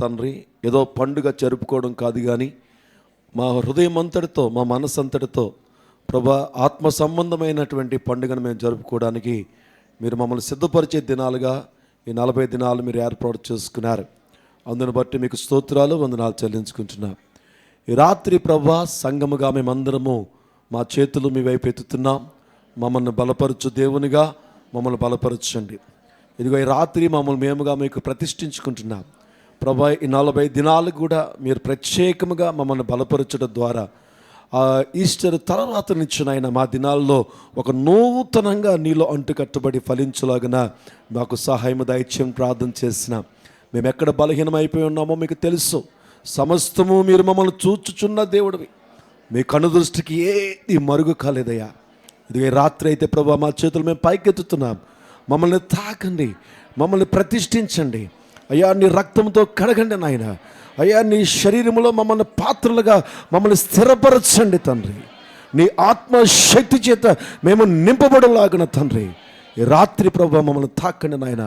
తండ్రి, ఏదో పండుగ జరుపుకోవడం కాదు, కానీ మా హృదయం అంతటితో, మా మనసు అంతటితో ప్రభా, ఆత్మ సంబంధమైనటువంటి పండుగను మేము జరుపుకోవడానికి మీరు మమ్మల్ని సిద్ధపరిచే దినాలుగా ఈ 40 దినాలు మీరు ఏర్పాటు చేసుకున్నారు. అందును బట్టి మీకు స్తోత్రాలు, వందనాలు చెల్లించుకుంటున్నాం. ఈ రాత్రి ప్రభా, సంఘముగా మేమందరము మా చేతులు మీ వైపు ఎత్తుతున్నాం. మమ్మల్ని బలపరచు దేవునిగా మమ్మల్ని బలపరచండి. ఇదిగో ఈ రాత్రి మమ్మల్ని మేముగా మీకు ప్రతిష్ఠించుకుంటున్నాం ప్రభా. ఈ 40 దినాలు కూడా మీరు ప్రత్యేకముగా మమ్మల్ని బలపరచడం ద్వారా ఈస్టర్ తర్వాత నుంచి ఆయన మా దినాల్లో ఒక నూతనంగా నీలో అంటుకట్టుబడి ఫలించలాగిన మాకు సహాయం దయచేయం ప్రార్థన చేసినాం. మేము ఎక్కడ బలహీనమైపోయి ఉన్నామో మీకు తెలుసు. సమస్తము మీరు మమ్మల్ని చూచుచున్న దేవుడివి. మీ కనుదృష్టికి ఏది మరుగు కాలేదయ్యా. ఇది రాత్రి అయితే ప్రభా, మా చేతులు మేము పైకెత్తుతున్నాం. మమ్మల్ని తాకండి, మమ్మల్ని ప్రతిష్ఠించండి అయ్యా. నీ రక్తంతో కడగండి నాయన. అయ్యా, నీ శరీరంలో మమ్మల్ని పాత్రలుగా మమ్మల్ని స్థిరపరచండి తండ్రి. నీ ఆత్మశక్తి చేత మేము నింపబడలాగిన తండ్రి, ఈ రాత్రి ప్రభా మమ్మల్ని తాకండి నాయన.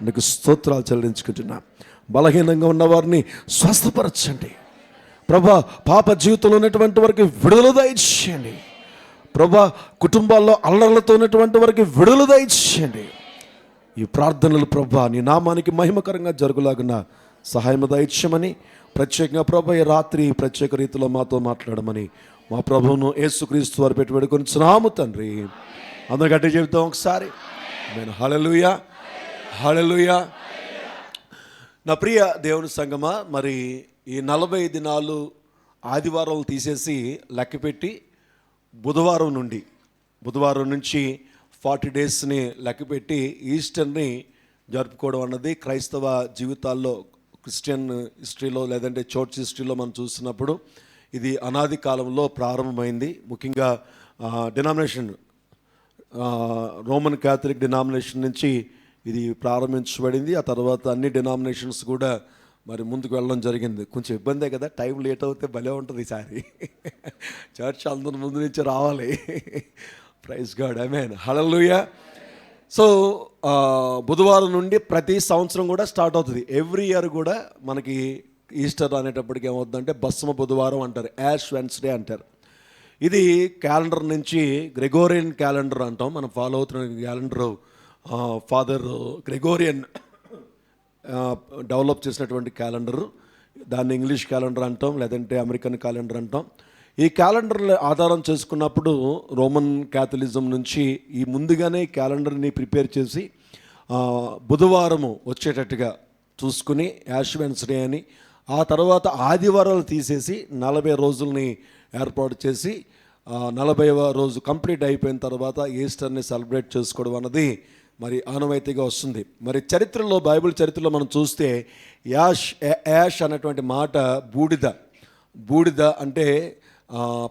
నీకు స్తోత్రాలు చెల్లించుకుంటున్నా. బలహీనంగా ఉన్నవారిని స్వస్థపరచండి ప్రభా. పాప జీవితంలో ఉన్నటువంటి వారికి విడుదల దయచేయండి ప్రభా. కుటుంబాల్లో అల్లర్లతో ఉన్నటువంటి వారికి విడుదల దయచేయండి. ఈ ప్రార్థనలు ప్రభా నీ నామానికి మహిమకరంగా జరుగులాగున సహాయం దయచేయమని, ప్రత్యేకంగా ప్రభా ఈ రాత్రి ప్రత్యేక రీతిలో మాతో మాట్లాడమని మా ప్రభువును యేసుక్రీస్తు వారు పెట్టి వేడుకొనిచున్నాము తండ్రి. అందరూ గట్టి చెబుతాం ఒకసారి. నేను హల్లెలూయా, హల్లెలూయా. నా ప్రియ దేవుని సంగమా, మరి ఈ 40 దినాలు ఆదివారాలు తీసేసి లెక్కపెట్టి బుధవారం నుంచి 40 డేస్ని లెక్కపెట్టి ఈస్టర్ని జరుపుకోవడం అన్నది క్రైస్తవ జీవితాల్లో, క్రిస్టియన్ హిస్టరీలో లేదంటే చర్చ్ హిస్టరీలో మనం చూసినప్పుడు ఇది అనాది కాలంలో ప్రారంభమైంది. ముఖ్యంగా డినామినేషన్, రోమన్ క్యాథలిక్ డినామినేషన్ నుంచి ఇది ప్రారంభించబడింది. ఆ తర్వాత అన్ని డినామినేషన్స్ కూడా మరి ముందుకు వెళ్ళడం జరిగింది. కొంచెం ఇబ్బందే కదా, టైం లేట్ అవుతే భలే ఉంటుంది ఈసారి. చర్చ్ అందరి ముందు నుంచి రావాలి. ప్రైజ్ గాడ్, ఆమేన్, హల్లెలూయా. సో బుధవారం నుండి ప్రతి సంవత్సరం కూడా స్టార్ట్ అవుతుంది. ఎవ్రీ ఇయర్ కూడా మనకి ఈస్టర్ అనేటప్పటికి ఏమవుతుందంటే భస్మ బుధవారం అంటారు, యాష్ వెన్స్డే అంటారు. ఇది క్యాలెండర్ నుంచి గ్రెగోరియన్ క్యాలెండర్ అంటాం. మనం ఫాలో అవుతున్న క్యాలెండరు ఫాదర్ గ్రెగోరియన్ డెవలప్ చేసినటువంటి క్యాలెండరు. దాన్ని ఇంగ్లీష్ క్యాలెండర్ అంటాం, లేదంటే అమెరికన్ క్యాలెండర్ అంటాం. ఈ క్యాలెండర్ని ఆధారం చేసుకున్నప్పుడు రోమన్ క్యాథలిజం నుంచి ఈ ముందుగానే క్యాలెండర్ని ప్రిపేర్ చేసి బుధవారము వచ్చేటట్టుగా చూసుకుని యాష్ వెన్స్డే అని, ఆ తర్వాత ఆదివారాలు తీసేసి 40 రోజుల్ని ఏర్పాటు చేసి 40వ రోజు కంప్లీట్ అయిపోయిన తర్వాత ఈస్టర్ని సెలబ్రేట్ చేసుకోవడం అన్నది మరి ఆనవాయితీగా వస్తుంది. మరి చరిత్రలో, బైబిల్ చరిత్రలో మనం చూస్తే యాష్ అనేటువంటి మాట బూడిద అంటే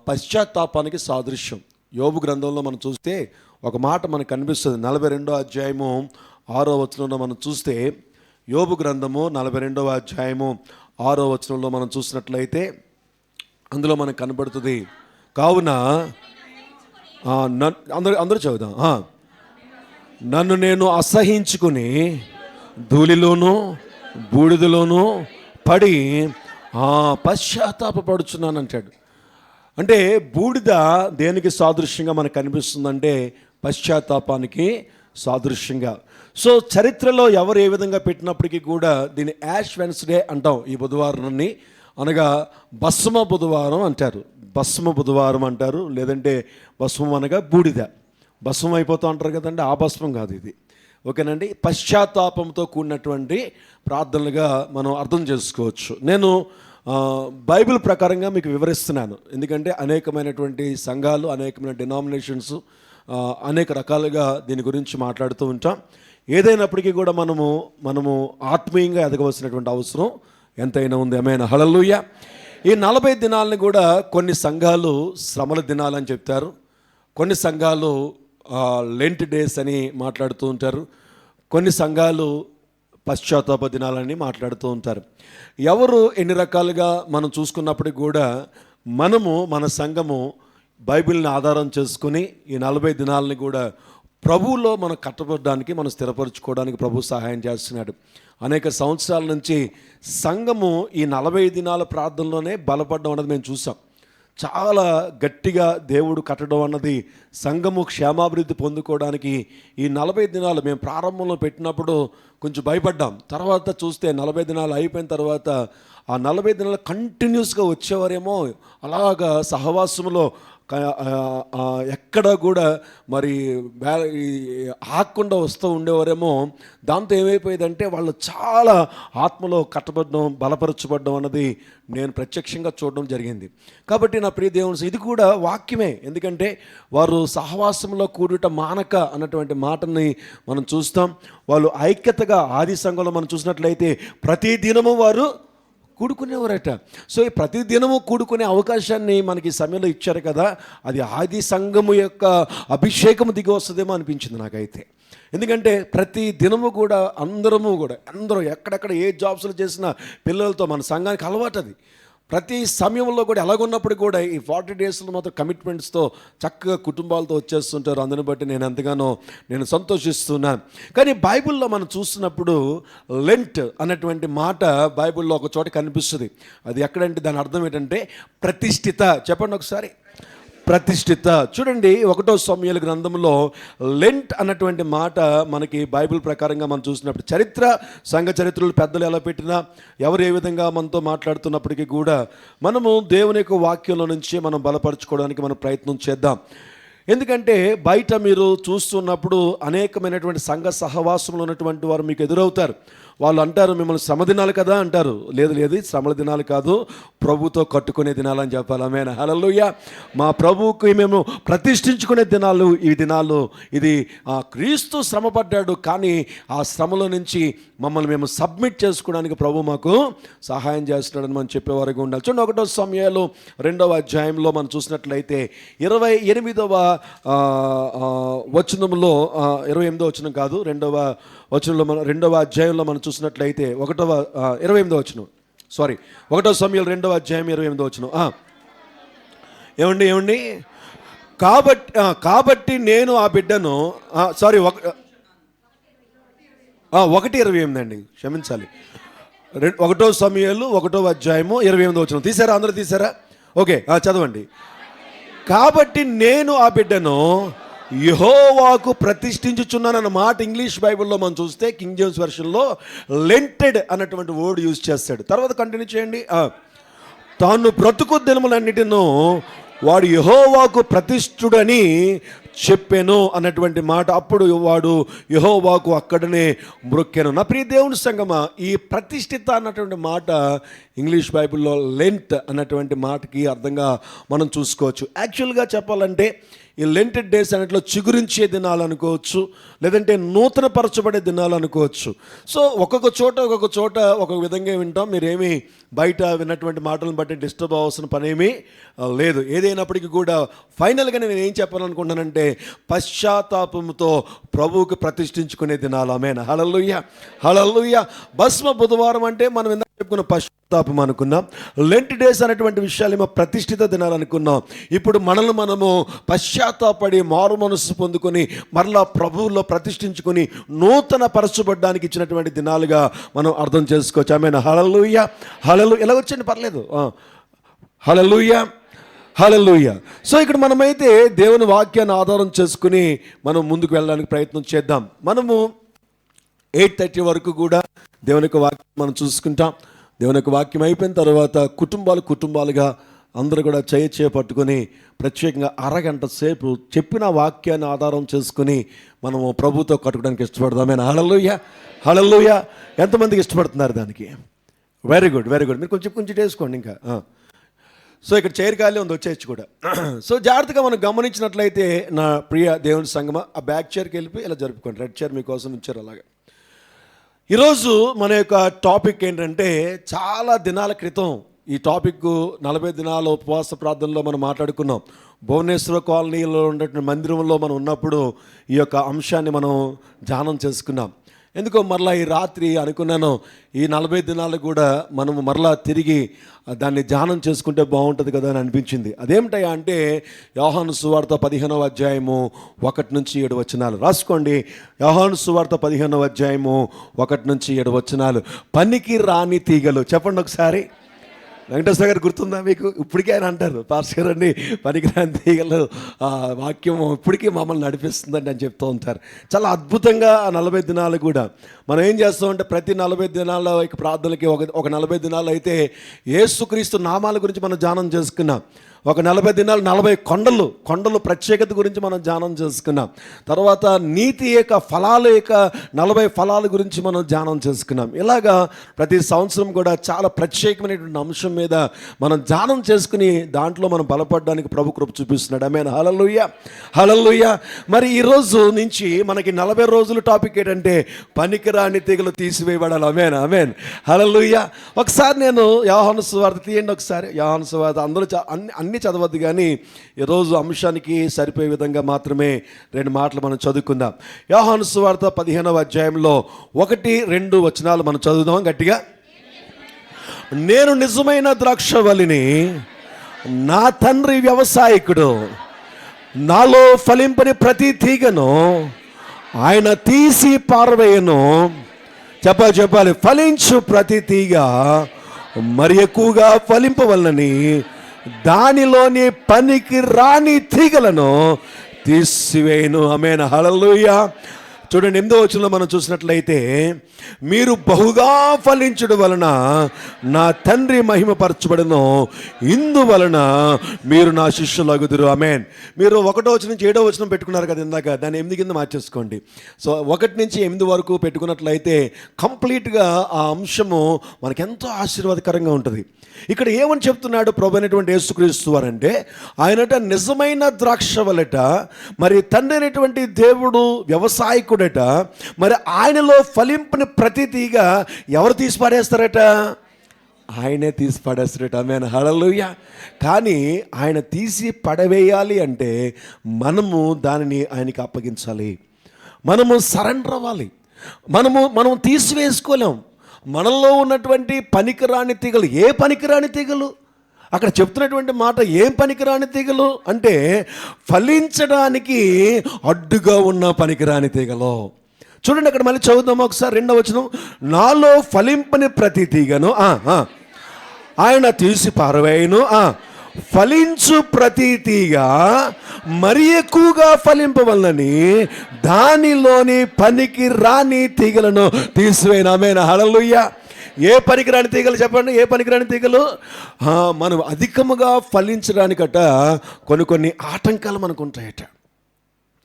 పశ్చాత్తాపానికి సాదృశ్యం. యోబు గ్రంథంలో మనం చూస్తే ఒక మాట మనకు కనిపిస్తుంది. 42వ అధ్యాయము 6వ వచనంలో మనం చూస్తే, యోబు గ్రంథము 42వ అధ్యాయము 6వ వచనంలో మనం చూసినట్లయితే అందులో మనకు కనబడుతుంది. కావున అందరూ చదువుదాం. నన్ను నేను అసహించుకుని ధూళిలోనూ బూడిదలోనూ పడి పశ్చాత్తాపడుచున్నాను అంటాడు. అంటే బూడిద దేనికి సాదృశ్యంగా మనకు కనిపిస్తుందంటే పశ్చాత్తాపానికి సాదృశ్యంగా. సో చరిత్రలో ఎవరు ఏ విధంగా పెట్టినప్పటికీ కూడా దీన్ని యాష్ వెన్స్డే అంటాం. ఈ బుధవారాన్ని అనగా భస్మ బుధవారం అంటారు, లేదంటే భస్మం అనగా బూడిద. భస్మం అయిపోతూ అంటారు కదండి, ఆ భస్మం కాదు ఇది. ఓకేనండి, పశ్చాత్తాపంతో కూడినటువంటి ప్రార్థనలుగా మనం అర్థం చేసుకోవచ్చు. నేను బైబిల్ ప్రకారంగా మీకు వివరిస్తున్నాను, ఎందుకంటే అనేకమైనటువంటి సంఘాలు, అనేకమైన డినామినేషన్స్, అనేక రకాలుగా దీని గురించి మాట్లాడుతూ ఉంటాం. ఏదైనప్పటికీ కూడా మనము ఆత్మీయంగా ఎదగవలసినటువంటి అవసరం ఎంతైనా ఉంది. ఆమేన్, హల్లెలూయా. ఈ 40 దినాలని కూడా కొన్ని సంఘాలు శ్రమల దినాలని చెప్తారు, కొన్ని సంఘాలు లెంట్ డేస్ అని మాట్లాడుతూ ఉంటారు, కొన్ని సంఘాలు పశ్చాత్తాప దినాలని మాట్లాడుతూ ఉంటారు. ఎవరు ఎన్ని రకాలుగా మనం చూసుకున్నప్పటికి కూడా మన సంఘము బైబిల్ని ఆధారం చేసుకుని ఈ 40 దినాలని కూడా ప్రభువులో మనం కట్టబడడానికి, మనం స్థిరపరచుకోవడానికి ప్రభు సహాయం చేస్తున్నాడు. అనేక సంవత్సరాల నుంచి సంఘము ఈ 40 దినాల ప్రార్థనలోనే బలపడడం అన్నది మేము చూసాం. చాలా గట్టిగా దేవుడు కట్టడం అన్నది సంఘము క్షేమాభివృద్ధి పొందుకోవడానికి ఈ 40 దినాలు మేము ప్రారంభంలో పెట్టినప్పుడు కొంచెం భయపడ్డాం. తర్వాత చూస్తే 40 దినాలు అయిపోయిన తర్వాత ఆ 40 దినాలు కంటిన్యూస్గా వచ్చేవారేమో, అలాగా సహవాసంలో ఎక్కడ కూడా మరి ఆగకుండా వస్తూ ఉండేవారేమో. దాంతో ఏమైపోయేదంటే వాళ్ళు చాలా ఆత్మలో కట్టబడడం, బలపరచబడడం అన్నది నేను ప్రత్యక్షంగా చూడడం జరిగింది. కాబట్టి నా ప్రియ దేవుని, ఇది కూడా వాక్యమే. ఎందుకంటే వారు సహవాసంలో కూడుట మానక అన్నటువంటి మాటని మనం చూస్తాం. వాళ్ళు ఐక్యతగా ఆది సంఘంలో మనం చూసినట్లయితే ప్రతి దినము వారు కూడుకునేవారట. సో ఈ ప్రతిదినము కూడుకునే అవకాశాన్ని మనకి ఈ సమయంలో ఇచ్చారు కదా, అది ఆది సంఘము యొక్క అభిషేకము దిగి వస్తుందేమో అనిపించింది నాకైతే. ఎందుకంటే ప్రతి దినము కూడా అందరూ ఎక్కడెక్కడ ఏ జాబ్స్లో చేసిన పిల్లలతో మన సంఘానికి అలవాటు అది. ప్రతి సమయంలో కూడా ఎలాగున్నప్పుడు కూడా ఈ 40 డేస్లో మాత్రం కమిట్మెంట్స్తో చక్కగా కుటుంబాలతో వచ్చేస్తుంటారు. అందుని బట్టి నేను ఎంతగానో సంతోషిస్తున్నాను. కానీ బైబిల్లో మనం చూస్తున్నప్పుడు లెంట్ అన్నటువంటి మాట బైబిల్లో ఒక చోట కనిపిస్తుంది. అది ఎక్కడంటే దాని అర్థం ఏంటంటే ప్రతిష్ఠిత. చెప్పండి ఒకసారి, ప్రతిష్ఠిత. చూడండి 1 సమూయేలు గ్రంథంలో లెంట్ అన్నటువంటి మాట మనకి బైబిల్ ప్రకారంగా మనం చూసినప్పుడు సంఘ చరిత్రలు పెద్దలు ఎలా పెట్టినా, ఎవరు ఏ విధంగా మనతో మాట్లాడుతున్నప్పటికీ కూడా మనము దేవుని యొక్క వాక్యంలో నుంచి మనం బలపరచుకోవడానికి మనం ప్రయత్నం చేద్దాం. ఎందుకంటే బయట మీరు చూస్తున్నప్పుడు అనేకమైనటువంటి సంఘ సహవాసంలో ఉన్నటువంటి వారు మీకు ఎదురవుతారు. వాళ్ళు అంటారు, మిమ్మల్ని శ్రమ దినాలు కదా అంటారు. లేదు, శ్రమల దినాలు కాదు, ప్రభుతో కట్టుకునే దినాలు అని చెప్పాలి. ఆమేన్, హల్లెలూయా. మా ప్రభువుకి మేము ప్రతిష్ఠించుకునే దినాలు ఈ దినాలు. ఇది క్రీస్తు శ్రమ పడ్డాడు, కానీ ఆ శ్రమలో నుంచి మమ్మల్ని మేము సబ్మిట్ చేసుకోవడానికి ప్రభు మాకు సహాయం చేస్తున్నాడని మనం చెప్పేవారుగా ఉండాలి. చూడండి 1 సమూయేలు 2వ అధ్యాయంలో మనం చూసినట్లయితే 28వ వచనంలో, 28వ వచనం కాదు, 2వ వచనంలో 2వ అధ్యాయంలో మనం చూసినట్లయితే 28వ వచనం, 1 సమూయేలు 2వ అధ్యాయం 28వ వచనం. ఏమండి కాబట్టి నేను ఆ బిడ్డను 1:28 అండి, క్షమించాలి. 1 సమూయేలు 1వ అధ్యాయము 28వ వచనం తీసారా? అందరూ తీసారా? ఓకే, చదవండి. కాబట్టి నేను ఆ బిడ్డను యెహోవాకు ప్రతిష్ఠించుచున్నానన్న మాట ఇంగ్లీష్ బైబిల్లో మనం చూస్తే కింగ్ జేమ్స్ వెర్షన్లో లెంటెడ్ అన్నటువంటి వర్డ్ యూజ్ చేస్తాడు. తర్వాత కంటిన్యూ చేయండి. తాను బ్రతుకు దినములన్నిటిను వాడు యెహోవాకు ప్రతిష్ఠుడని చెప్పెను అన్నటువంటి మాట. అప్పుడు వాడు యెహోవాకు అక్కడనే మ్రొక్కెను. నా ప్రియ దేవుని సంగమా, ఈ ప్రతిష్ఠిత అన్నటువంటి మాట ఇంగ్లీష్ బైబిల్లో లెంట్ అన్నటువంటి మాటకి అర్థంగా మనం చూసుకోవచ్చు. యాక్చువల్గా చెప్పాలంటే ఈ లెంటెడ్ డేస్ అన్నట్లో చిగురించే దినాలు అనుకోవచ్చు, లేదంటే నూతన పరచబడే దినాలు అనుకోవచ్చు. సో ఒక్కొక్క చోట ఒక్కొక్క విధంగా వింటాం. మీరేమీ బయట విన్నటువంటి మాటలను బట్టి డిస్టర్బ్ అవ్వాల్సిన పనేమీ లేదు. ఏదైనప్పటికీ కూడా ఫైనల్గా నేను ఏం చెప్పాలనుకుంటున్నానంటే పశ్చాత్తాపంతో ప్రభువుకు ప్రతిష్ఠించుకునే దినాలు. ఆమేన్, హల్లెలూయా. భస్మ బుధవారం అంటే మనం ఇందాక చెప్పుకున్న పశ్చాత్తాపం అనుకున్నాం. లెంట్ డేస్ అనేటువంటి విషయాలు ప్రతిష్ఠిత దినాలు అనుకున్నాం. ఇప్పుడు మనము పశ్చాత్తాపడి మారు మనస్సు పొందుకొని మరలా ప్రభువులో ప్రతిష్ఠించుకొని నూతన పరచబడ్డానికి ఇచ్చినటువంటి దినాలుగా మనం అర్థం చేసుకోవచ్చు. ఆమేన్, హల్లెలూయా. ఎలా వచ్చండి పర్లేదు, హల్లెలూయా. సో ఇక్కడ మనమైతే దేవుని వాక్యాన్ని ఆధారం చేసుకుని మనం ముందుకు వెళ్ళడానికి ప్రయత్నం చేద్దాం. మనము 8:30 వరకు కూడా దేవుని యొక్క వాక్యం మనం చూసుకుంటాం. దేవుని యొక్క వాక్యం అయిపోయిన తర్వాత కుటుంబాలుగా అందరూ కూడా పట్టుకొని ప్రత్యేకంగా అరగంట సేపు చెప్పిన వాక్యాన్ని ఆధారం చేసుకుని మనము ప్రభుతో కట్టుకోవడానికి ఇష్టపడదామే. హల్లెలూయా. ఎంతమందికి ఇష్టపడుతున్నారు దానికి? Very good. మీరు కొంచెం వేసుకోండి ఇంకా. సో ఇక్కడ చైర్ ఖాళీ ఉంది, వచ్చేయచ్చు కూడా. సో జాగ్రత్తగా మనం గమనించినట్లయితే నా ప్రియ దేవుని సంగమా, ఆ బ్యాక్ చైర్కి వెళ్ళిపోయి ఇలా జరుపుకోండి. రెడ్ చైర్ మీకోసం ఇచ్చారు. అలాగే ఈరోజు మన యొక్క టాపిక్ ఏంటంటే, చాలా దినాల క్రితం ఈ టాపిక్ 40 దినాల ఉపవాస ప్రార్థనలో మనం మాట్లాడుకున్నాం. భువనేశ్వర కాలనీలో ఉన్నటువంటి మందిరంలో మనం ఉన్నప్పుడు ఈ యొక్క అంశాన్ని మనం ధ్యానం చేసుకున్నాం. ఎందుకో మరలా ఈ రాత్రి అనుకున్నాను, ఈ 40 దినాలు కూడా మనము మరలా తిరిగి దాన్ని ధ్యానం చేసుకుంటే బాగుంటుంది కదా అని అనిపించింది. అదేమిటయా అంటే యోహాను సువార్త 15వ అధ్యాయము 1 నుంచి 7 వచనాలు రాసుకోండి. యోహాను సువార్త 15వ అధ్యాయము 1 నుంచి 7 వచనాలు. పనికి రాని తీగలు, చెప్పండి ఒకసారి. వెంకటేశ్వర గారు గుర్తుందా మీకు? ఇప్పటికే ఆయన అంటారు, పాస్టర్ గారు అండి పనికిరాని తీగలు వాక్యం ఇప్పటికీ మమ్మల్ని నడిపిస్తుందండి అని చెప్తూ ఉంటారు. చాలా అద్భుతంగా ఆ 40 దినాలు కూడా మనం ఏం చేస్తామంటే ప్రతి 40 దినాల ప్రార్థనలకి ఒక 40 దినాలు అయితే యేసుక్రీస్తు నామాల గురించి మనం ధ్యానం చేసుకున్నాం. ఒక 40 దినాలు 40 కొండలు ప్రత్యేకత గురించి మనం ధ్యానం చేసుకున్నాం. తర్వాత నీతి యొక్క ఫలాల యొక్క 40 ఫలాల గురించి మనం ధ్యానం చేసుకున్నాం. ఇలాగా ప్రతి సంవత్సరం కూడా చాలా ప్రత్యేకమైనటువంటి అంశం మీద మనం ధ్యానం చేసుకుని దాంట్లో మనం బలపడడానికి ప్రభు కృప చూపిస్తున్నాడు. ఆమేన్, హల్లెలూయా, హల్లెలూయా. మరి ఈరోజు నుంచి మనకి 40 రోజుల టాపిక్ ఏంటంటే పనికిరాని తీగలు తీసివేయబడాలి. ఆమేన్, ఆమేన్, హల్లెలూయా. ఒకసారి నేను యోహాను సువార్త తీయండి, ఒకసారి యోహాను సువార్త. అందరూ అన్ని చదవద్దు, కానీ ఈరోజు అంశానికి సరిపోయే విధంగా మాత్రమే 2 మాటలు మనం చదువుకుందాం. యోహాను సువార్త 15వ అధ్యాయంలో 1-2 వచనాలు మనం చదువుదాం గట్టిగా. నేను నిజమైన ద్రాక్షవల్లిని, నా తండ్రి వ్యవసాయకుడు. నాలో ఫలింపని ప్రతి తీగను ఆయన తీసి పారవేయను. చెప్పాలి, ఫలించు ప్రతి తీగ మరి ఎక్కువగా ఫలింపవలనని దానిలోని పనికి రాని తీగలను తీసివేయను. ఆమేన్, హల్లెలూయా. చూడండి, 8వ వచనంలో మనం చూసినట్లయితే, మీరు బహుగా ఫలించడం వలన నా తండ్రి మహిమపరచబడును, ఇందువలన మీరు నా శిష్యులగుదురు. ఆమేన్. మీరు 1వ వచనం నుంచి 7వ వచనం పెట్టుకున్నారు కదా ఇందాక, దాన్ని 8 కింద మార్చేసుకోండి. సో 1 నుంచి 8 వరకు పెట్టుకున్నట్లయితే కంప్లీట్గా ఆ అంశము మనకెంతో ఆశీర్వాదకరంగా ఉంటుంది. ఇక్కడ ఏమని చెప్తున్నాడు ప్రభు అయినటువంటి యేసుక్రీస్తు వారంటే, ఆయనట నిజమైన ద్రాక్షవలట, మరి తండ్రి అయినటువంటి దేవుడు వ్యవసాయకుడట, మరి ఆయనలో ఫలింపుని ప్రతి తీగ ఎవరు తీసి పాడేస్తారట? ఆయనే తీసి పడేస్తారట. ఆమేన్, హల్లెలూయా. కానీ ఆయన తీసి పడవేయాలి అంటే మనము దానిని ఆయనకి అప్పగించాలి, మనము సరెండర్ అవ్వాలి. మనం తీసివేసుకోలేం. మనలో ఉన్నటువంటి పనికిరాని తీగలు. ఏ పనికిరాని తీగలు? అక్కడ చెప్తున్నటువంటి మాట ఏం పనికిరాని తీగలు అంటే, ఫలించడానికి అడ్డుగా ఉన్న పనికిరాని తీగలు. చూడండి, అక్కడ మళ్ళీ చదువుదాము ఒకసారి 2వ వచనం. నాలో ఫలింపని ప్రతి తీగను ఆయన తీసి పారవేయను, ఫలించు ప్రతి తీగ మరి ఎక్కువగా ఫలింపవలనని దానిలోని పనికి రాని తీగలను తీసివేయను. ఆమేన్, హల్లెలూయా. ఏ పనికిరాని తీగలు చెప్పండి? ఏ పనికిరాని తీగలు? మనం అధికముగా ఫలించడానికట కొన్ని ఆటంకాలు మనకు ఉంటాయట.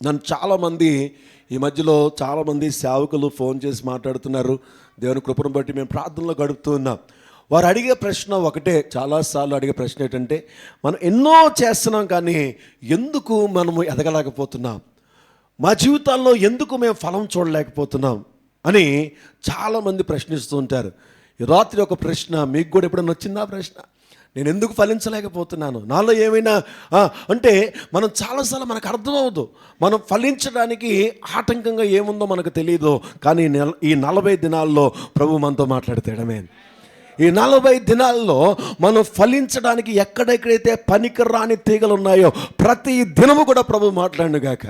నన్ను చాలామంది ఈ మధ్యలో చాలామంది సేవకులు ఫోన్ చేసి మాట్లాడుతున్నారు. దేవుని కృపను బట్టి మేము ప్రార్థనలో గడుపుతూ ఉన్నాం. వారు అడిగే ప్రశ్న ఒకటే, చాలాసార్లు అడిగే ప్రశ్న ఏంటంటే, మనం ఎన్నో చేస్తున్నాం కానీ ఎందుకు మనము ఎదగలేకపోతున్నాం, మా జీవితాల్లో ఎందుకు మేము ఫలం చూడలేకపోతున్నాం అని చాలామంది ప్రశ్నిస్తూ ఉంటారు. ఈ రాత్రి ఒక ప్రశ్న మీకు కూడా ఎప్పుడైనా వచ్చిందా? ప్రశ్న, నేను ఎందుకు ఫలించలేకపోతున్నాను, నాలో ఏమైనా అంటే మనం చాలాసార్లు మనకు అర్థమవుదు. మనం ఫలించడానికి ఆటంకంగా ఏముందో మనకు తెలియదు. కానీ ఈ 40 దినాల్లో ప్రభు మనతో మాట్లాడతాడమే. ఈ 40 దినాల్లో మనం ఫలించడానికి ఎక్కడెక్కడైతే పనికిరాని తీగలు ఉన్నాయో ప్రతి దినము కూడా ప్రభు మాట్లాడుగాక.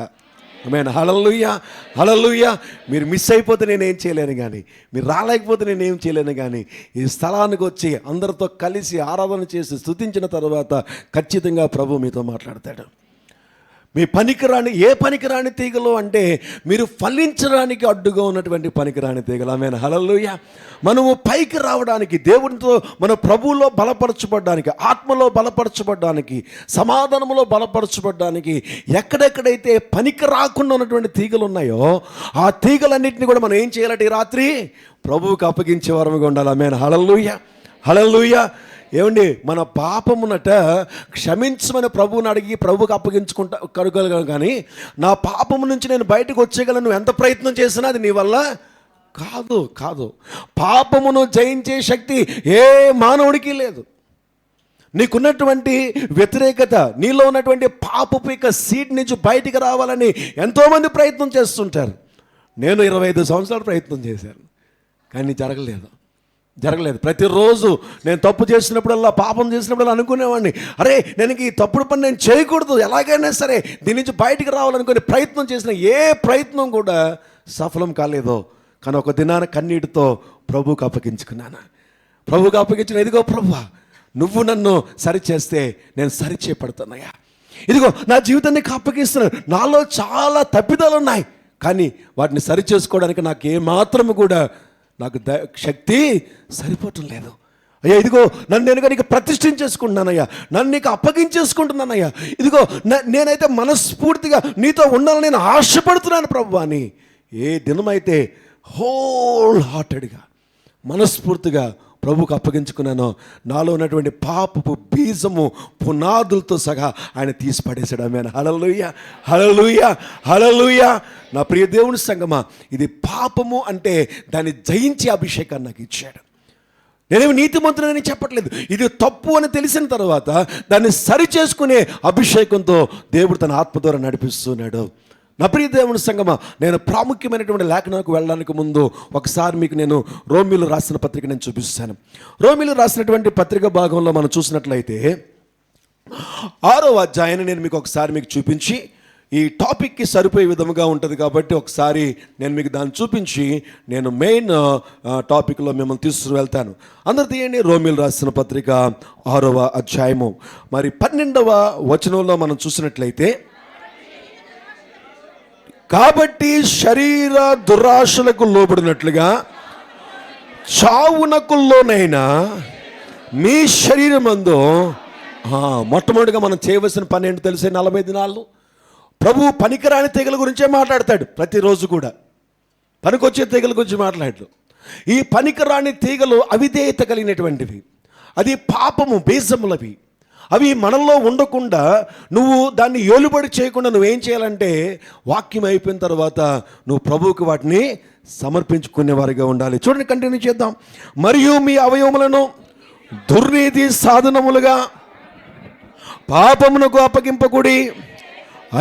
ఆమేన్, హల్లెలూయా, హల్లెలూయా. మీరు మిస్ అయిపోతే నేనేం చేయలేను, కానీ మీరు రాలేకపోతే నేనేం చేయలేను, కానీ ఈ స్థలానికి వచ్చి అందరితో కలిసి ఆరాధన చేసి స్తుతించిన తర్వాత ఖచ్చితంగా ప్రభు మీతో మాట్లాడతాడు. మీ పనికిరాని ఏ పనికిరాని తీగలు అంటే మీరు ఫలించడానికి అడ్డుగా ఉన్నటువంటి పనికిరాని తీగలు. ఆమేన్, హల్లెలూయా. మనము పైకి రావడానికి, దేవునితో మన ప్రభువులో బలపరచబడ్డానికి, ఆత్మలో బలపరచబడ్డానికి, సమాధానంలో బలపరచబడ్డానికి ఎక్కడెక్కడైతే పనికి రాకుండా ఉన్నటువంటి తీగలు ఉన్నాయో ఆ తీగలన్నింటినీ కూడా మనం ఏం చేయాలంటే ఈ రాత్రి ప్రభువుకి అప్పగించే వారముగా ఉండాలి. ఆమేన్, హల్లెలూయా, హల్లెలూయా. ఏమండి, మన పాపమునట క్షమించమని ప్రభువుని అడిగి ప్రభువుకి అప్పగించుకుంటా కనుగలను, కానీ నా పాపము నుంచి నేను బయటకు వచ్చేయగలను నువ్వు ఎంత ప్రయత్నం చేసినా అది నీ వల్ల కాదు. పాపమును జయించే శక్తి ఏ మానవుడికి లేదు. నీకున్నటువంటి వ్యతిరేకత, నీలో ఉన్నటువంటి పాపపు యొక్క సీట్ నుంచి బయటికి రావాలని ఎంతోమంది ప్రయత్నం చేస్తుంటారు. నేను 25 సంవత్సరాలు ప్రయత్నం చేశాను, కానీ జరగలేదు. ప్రతిరోజు నేను తప్పు చేసినప్పుడల్లా, పాపం చేసినప్పుడల్లా అనుకునేవాడిని, అరే నేను ఈ తప్పుడు పని నేను చేయకూడదు, ఎలాగైనా సరే దీని నుంచి బయటికి రావాలనుకుని ప్రయత్నం చేసిన ఏ ప్రయత్నం కూడా సఫలం కాలేదు. కానీ ఒక దినాన కన్నీటితో ప్రభువుకు అప్పగించుకున్నాను. ప్రభువుకు అప్పగించిన, ఇదిగో ప్రభువా, నువ్వు నన్ను సరిచేస్తే నేను సరిచేయబడతానయ్యా. ఇదిగో నా జీవితాన్ని అప్పగిస్తున్నాను. నాలో చాలా తప్పిదాలు ఉన్నాయి, కానీ వాటిని సరిచేసుకోవడానికి నాకు ఏమాత్రము కూడా నాకు శక్తి సరిపోవటం లేదు. అయ్యా ఇదిగో నన్ను నేను నీకు ప్రతిష్ఠించేసుకుంటున్నానయ్యా, నన్ను నీకు అప్పగించేసుకుంటున్నానయ్యా. ఇదిగో నేనైతే మనస్ఫూర్తిగా నీతో ఉండాలని నేను ఆశపడుతున్నాను ప్రభువా అని ఏ దినమైతే హోల్ హార్టెడ్గా మనస్ఫూర్తిగా ప్రభువుకు అప్పగించుకున్నానో, నాలో ఉన్నటువంటి పాపపు బీజము పునాదులతో సహా ఆయన తీసి పడేశాడు. ఆమేన్. హల్లెలూయా, హల్లెలూయా, హల్లెలూయా. నా ప్రియ దేవుని సంగమా, ఇది పాపము అంటే దాన్ని జయించే అభిషేకాన్ని నాకు ఇచ్చాడు. నేనేమి నీతిమంతుడని చెప్పట్లేదు, ఇది తప్పు అని తెలిసిన తర్వాత దాన్ని సరిచేసుకునే అభిషేకంతో దేవుడు తన ఆత్మ ద్వారా నడిపిస్తున్నాడు. నా ప్రియ దేవుని సంగమా, నేను ప్రాముఖ్యమైనటువంటి లేఖనానికి వెళ్ళడానికి ముందు ఒకసారి మీకు నేను రోమీలు రాసిన పత్రిక నేను చూపిస్తాను. రోమీలు రాసినటువంటి పత్రిక భాగంలో మనం చూసినట్లయితే 6వ అధ్యాయాన్ని నేను మీకు ఒకసారి మీకు చూపించి, ఈ టాపిక్కి సరిపోయే విధముగా ఉంటుంది కాబట్టి ఒకసారి నేను మీకు దాన్ని చూపించి నేను మెయిన్ టాపిక్లో మిమ్మల్ని తీసుకుని వెళ్తాను. అందరు తీయండి, రోమీలు రాసిన పత్రిక 6వ అధ్యాయము మరి 12వ వచనంలో మనం చూసినట్లయితే, కాబట్టి శరీర దురాశలకు లోబడినట్లుగా చావునకు లోనైనా మీ శరీరమందు, మొట్టమొదటిగా మనం చేయవలసిన పని ఏంటో తెలిసే 40 దినాలు ప్రభు పనికిరాని తెగల గురించే మాట్లాడతాడు. ప్రతిరోజు కూడా పనికొచ్చే తెగల గురించి మాట్లాడతాడు. ఈ పనికిరాని తీగలు అవిధేయత కలిగినటువంటివి, అది పాపము బీజములవి. అవి మనల్లో ఉండకుండా నువ్వు దాన్ని ఏలుబడి చేయకుండా నువ్వేం చేయాలంటే, వాక్యం అయిపోయిన తర్వాత నువ్వు ప్రభువుకి వాటిని సమర్పించుకునేవారిగా ఉండాలి. చూడండి, కంటిన్యూ చేద్దాం. మరియు మీ అవయవములను దుర్నీతి సాధనములుగా పాపమునకు అప్పగింపకుడి,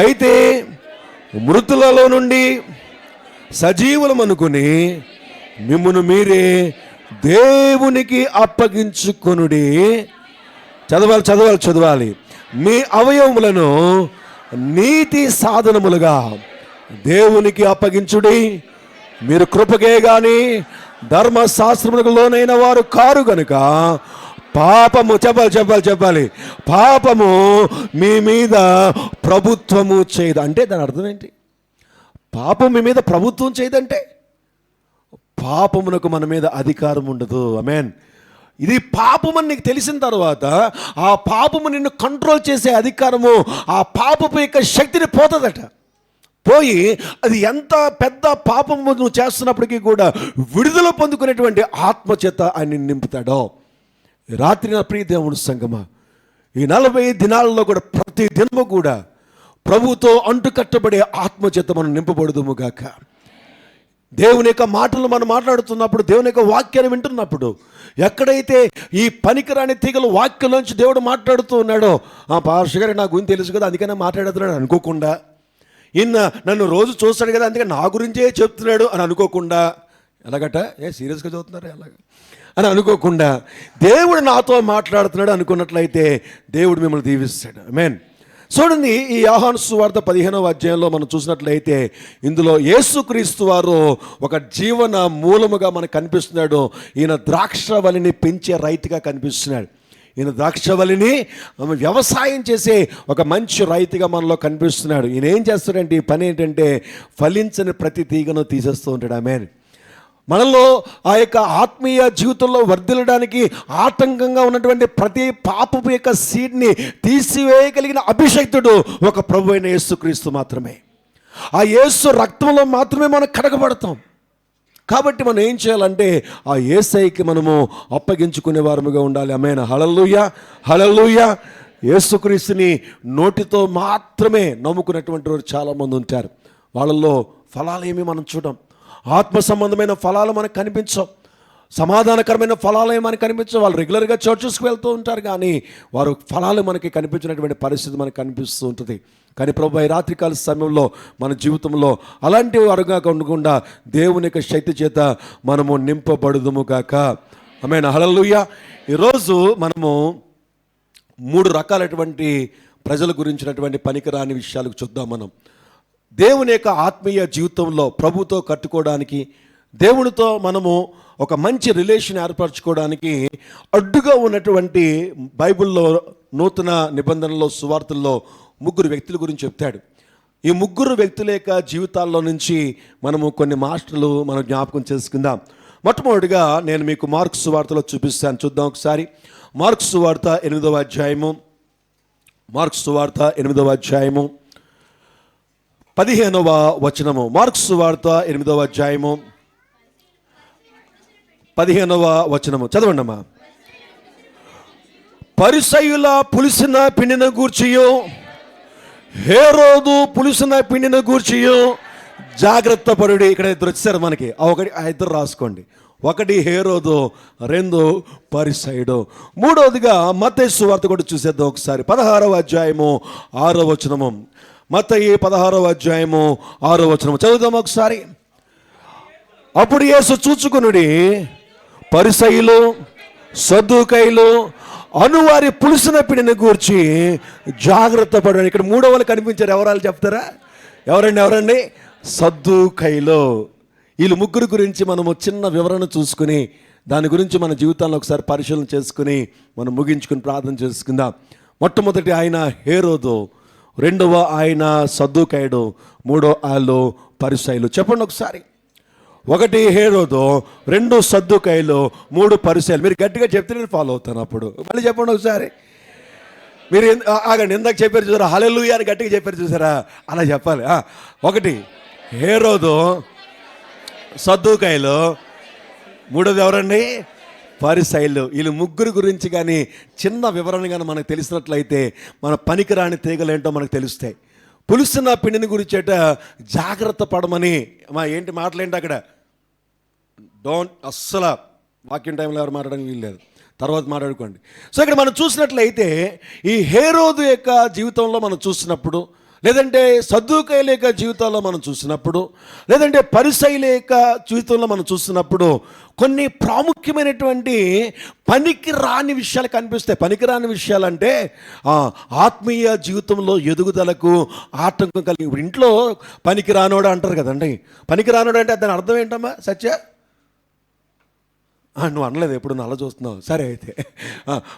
అయితే మృతులలో నుండి సజీవులమనుకుని మిమ్మును మీరే దేవునికి అప్పగించుకొనుడి. చదవాలి. మీ అవయవములను నీతి సాధనములుగా దేవునికి అప్పగించుడి. మీరు కృపకే గాని ధర్మశాస్త్రములకు లోనైన వారు కారు గనుక పాపము చెప్పాలి పాపము మీ మీద ప్రభుత్వము చేయదు. అంటే దాని అర్థం ఏంటి? పాపం మీ మీద ప్రభుత్వం చేయదంటే పాపమునకు మన మీద అధికారం ఉండదు. ఆమేన్. ఇది పాపమని నీకు తెలిసిన తర్వాత ఆ పాపము నిన్ను కంట్రోల్ చేసే అధికారము, ఆ పాపపు యొక్క శక్తిని పోతుందట. పోయి అది ఎంత పెద్ద పాపము నువ్వు చేస్తున్నప్పటికీ కూడా విడుదల పొందుకునేటువంటి ఆత్మచేత ఆయన నింపుతాడో. రాత్రి నా ప్రియ దేవుని సంగమా, ఈ 40 దినాలలో కూడా ప్రతి దినము కూడా ప్రభుతో అంటుకట్టబడే ఆత్మచేత మనం నింపబడుదుము గాక. దేవుని యొక్క మాటలు మనం మాట్లాడుతున్నప్పుడు, దేవుని యొక్క వాక్యాన్ని వింటున్నప్పుడు, ఎక్కడైతే ఈ పనికిరాని తీగలు వాక్యంలోంచి దేవుడు మాట్లాడుతూ ఉన్నాడో, పాస్టర్ గారికి నా గురించి తెలుసు కదా అందుకనే మాట్లాడుతున్నాడు అనుకోకుండా, ఈయన నన్ను రోజు చూస్తాడు కదా అందుకని నా గురించే చెప్తున్నాడు అని అనుకోకుండా, ఎలాగట సీరియస్గా చదువుతున్నారు ఎలాగ అని అనుకోకుండా దేవుడు నాతో మాట్లాడుతున్నాడు అనుకున్నట్లయితే దేవుడు మిమ్మల్ని దీవిస్తాడు. ఆమేన్. చూడండి, ఈ యోహాను సువార్త 15వ అధ్యాయంలో మనం చూసినట్లయితే ఇందులో యేసుక్రీస్తు వారు ఒక జీవన మూలముగా మనకు కనిపిస్తున్నాడు. ఈయన ద్రాక్షవల్లిని పెంచే రైతుగా కనిపిస్తున్నాడు. ఈయన ద్రాక్షవల్లిని వ్యవసాయం చేసే ఒక మంచి రైతుగా మనలో కనిపిస్తున్నాడు. ఈయన ఏం చేస్తాడంటే, ఈ పని ఏంటంటే ఫలించని ప్రతి తీగను తీసేస్తూ ఉంటాడు. ఆమేన్. మనలో ఆ యొక్క ఆత్మీయ జీవితంలో వర్ధిల్లడానికి ఆటంకంగా ఉన్నటువంటి ప్రతి పాపపు యొక్క సీడ్ని తీసివేయగలిగిన అభిషక్తుడు ఒక ప్రభు అయిన యేసుక్రీస్తు మాత్రమే. ఆ యేసు రక్తంలో మాత్రమే మనం కడగబడతాం. కాబట్టి మనం ఏం చేయాలంటే ఆ యేసయ్యకి మనము అప్పగించుకునే వారముగా ఉండాలి. ఆమేన్. హల్లెలూయా, హల్లెలూయా. యేసుక్రీస్తుని నోటితో మాత్రమే నమ్ముకున్నటువంటి వారు చాలామంది ఉంటారు. వాళ్ళల్లో ఫలాలు ఏమి మనం చూడం, ఆత్మ సంబంధమైన ఫలాలు మనకు కనిపించవు. సమాధానకరమైన ఫలాలు మనకి కనిపించవు. వాళ్ళు రెగ్యులర్గా చర్చెస్కి వెళ్తూ ఉంటారు, కానీ వారు ఫలాలు మనకి కనిపించినటువంటి పరిస్థితి మనకు కనిపిస్తూ ఉంటుంది. కానీ ప్రభు ఈ రాత్రికాల సమయంలో మన జీవితంలో అలాంటి వారుగా ఉండకుండా దేవుని యొక్క శక్తి చేత మనము నింపబడుదుము గాక. ఆమేన్, హల్లెలూయా. ఈరోజు మనము 3 రకాలైనటువంటి ప్రజల గురించినటువంటి పనికిరాని విషయాలకు చూద్దాం. మనం దేవుని యొక్క ఆత్మీయ జీవితంలో ప్రభుతో కట్టుకోవడానికి, దేవునితో మనము ఒక మంచి రిలేషన్ ఏర్పరచుకోవడానికి అడ్డుగా ఉన్నటువంటి బైబిల్లో నూతన నిబంధనలో సువార్తల్లో 3 వ్యక్తుల గురించి చెప్తాడు. ఈ 3 వ్యక్తుల యొక్క జీవితాల్లో నుంచి మనము కొన్ని మాటలు మనం జ్ఞాపకం చేసుకుందాం. మొట్టమొదటిగా నేను మీకు మార్కు సువార్తలో చూపిస్తాను, చూద్దాం ఒకసారి. మార్కు సువార్త 8వ అధ్యాయము, మార్కు సువార్త 8వ అధ్యాయము 15వ వచనము. మార్కు సువార్త 8వ అధ్యాయము 15వ వచనము చదవండి అమ్మా. పరిసయ్యుల పులిసిన పిండిన గూర్చియు, హేరోదు పులిసిన పిండిన గూర్చియు జాగ్రత్త పడుడి. ఇక్కడ 2 వచ్చారు మనకి, ఆ 2 రాసుకోండి. 1 హేరోదు, 2 పరిసయ్యుడు. 3వదిగా మత్తయి సువార్త కూడా చూసేద్దాం ఒకసారి. 16వ అధ్యాయము 6వ వచనము. మత్తయి 16వ అధ్యాయము 6వ వచనము చదువుదాం ఒకసారి. అప్పుడు యేసు చూచుకొనుడి, పరిసయ్యులు సద్దూకయ్యులు అనువారి పులిసిన పిండిని గూర్చి జాగ్రత్త పడండి. ఇక్కడ 3వ కనిపించారు, ఎవరాలు చెప్తారా? ఎవరండి? సద్దూకయ్యులు. వీళ్ళు 3 గురించి మనము చిన్న వివరణ చూసుకుని దాని గురించి మన జీవితాల్లో ఒకసారి పరిశీలన చేసుకుని మనం ముగించుకుని ప్రార్థన చేసుకుందాం. మొట్టమొదటి ఆయన హేరోదు, 2వ ఆయన సద్దూకయ్యుడు, 3వ వాళ్ళు పరిసయ్యులు. చెప్పండి ఒకసారి. 1 హేరోదు, 2 సద్దూకయ్యులు, 3 పరిసయ్యులు. మీరు గట్టిగా చెప్తే నేను ఫాలో అవుతాను. అప్పుడు మళ్ళీ చెప్పండి ఒకసారి. మీరు ఆగండి, ఇందాక చెప్పారు చూసారా, హల్లెలూయా అని గట్టిగా చెప్పారు చూసారా, అలా చెప్పాలి. 1 హేరోదు, సద్దూకయ్యులు, 3వది ఎవరండి? పరిసయ్యులు. వీళ్ళు 3 గురించి కానీ చిన్న వివరణ కానీ మనకు తెలిసినట్లయితే మన పనికిరాని తీగలేంటో మనకు తెలుస్తాయి. పులిసిన పిండిని గురించి జాగ్రత్త పడమని ఏంటి మాటలేంటి అక్కడ? అస్సలు వాక్యం టైంలో ఎవరు మాట్లాడడానికి వీల్లేదు, తర్వాత మాట్లాడుకోండి. సో ఇక్కడ మనం చూసినట్లయితే ఈ హేరోదు యొక్క జీవితంలో మనం చూసినప్పుడు, లేదంటే సద్దూకయ్యుల యొక్క జీవితాల్లో మనం చూసినప్పుడు, లేదంటే పరిసయ్యుల యొక్క జీవితంలో మనం చూసినప్పుడు కొన్ని ప్రాముఖ్యమైనటువంటి పనికి రాని విషయాలు కనిపిస్తాయి. పనికిరాని విషయాలు అంటే ఆత్మీయ జీవితంలో ఎదుగుదలకు ఆటంకం కలిగి. ఇప్పుడు ఇంట్లో పనికి రానోడు అంటారు కదండి. పనికి రానోడు అంటే దాని అర్థం ఏంటమ్మా సత్య? నువ్వు అనలేదు, ఎప్పుడు అలా చూస్తున్నావు, సరే అయితే.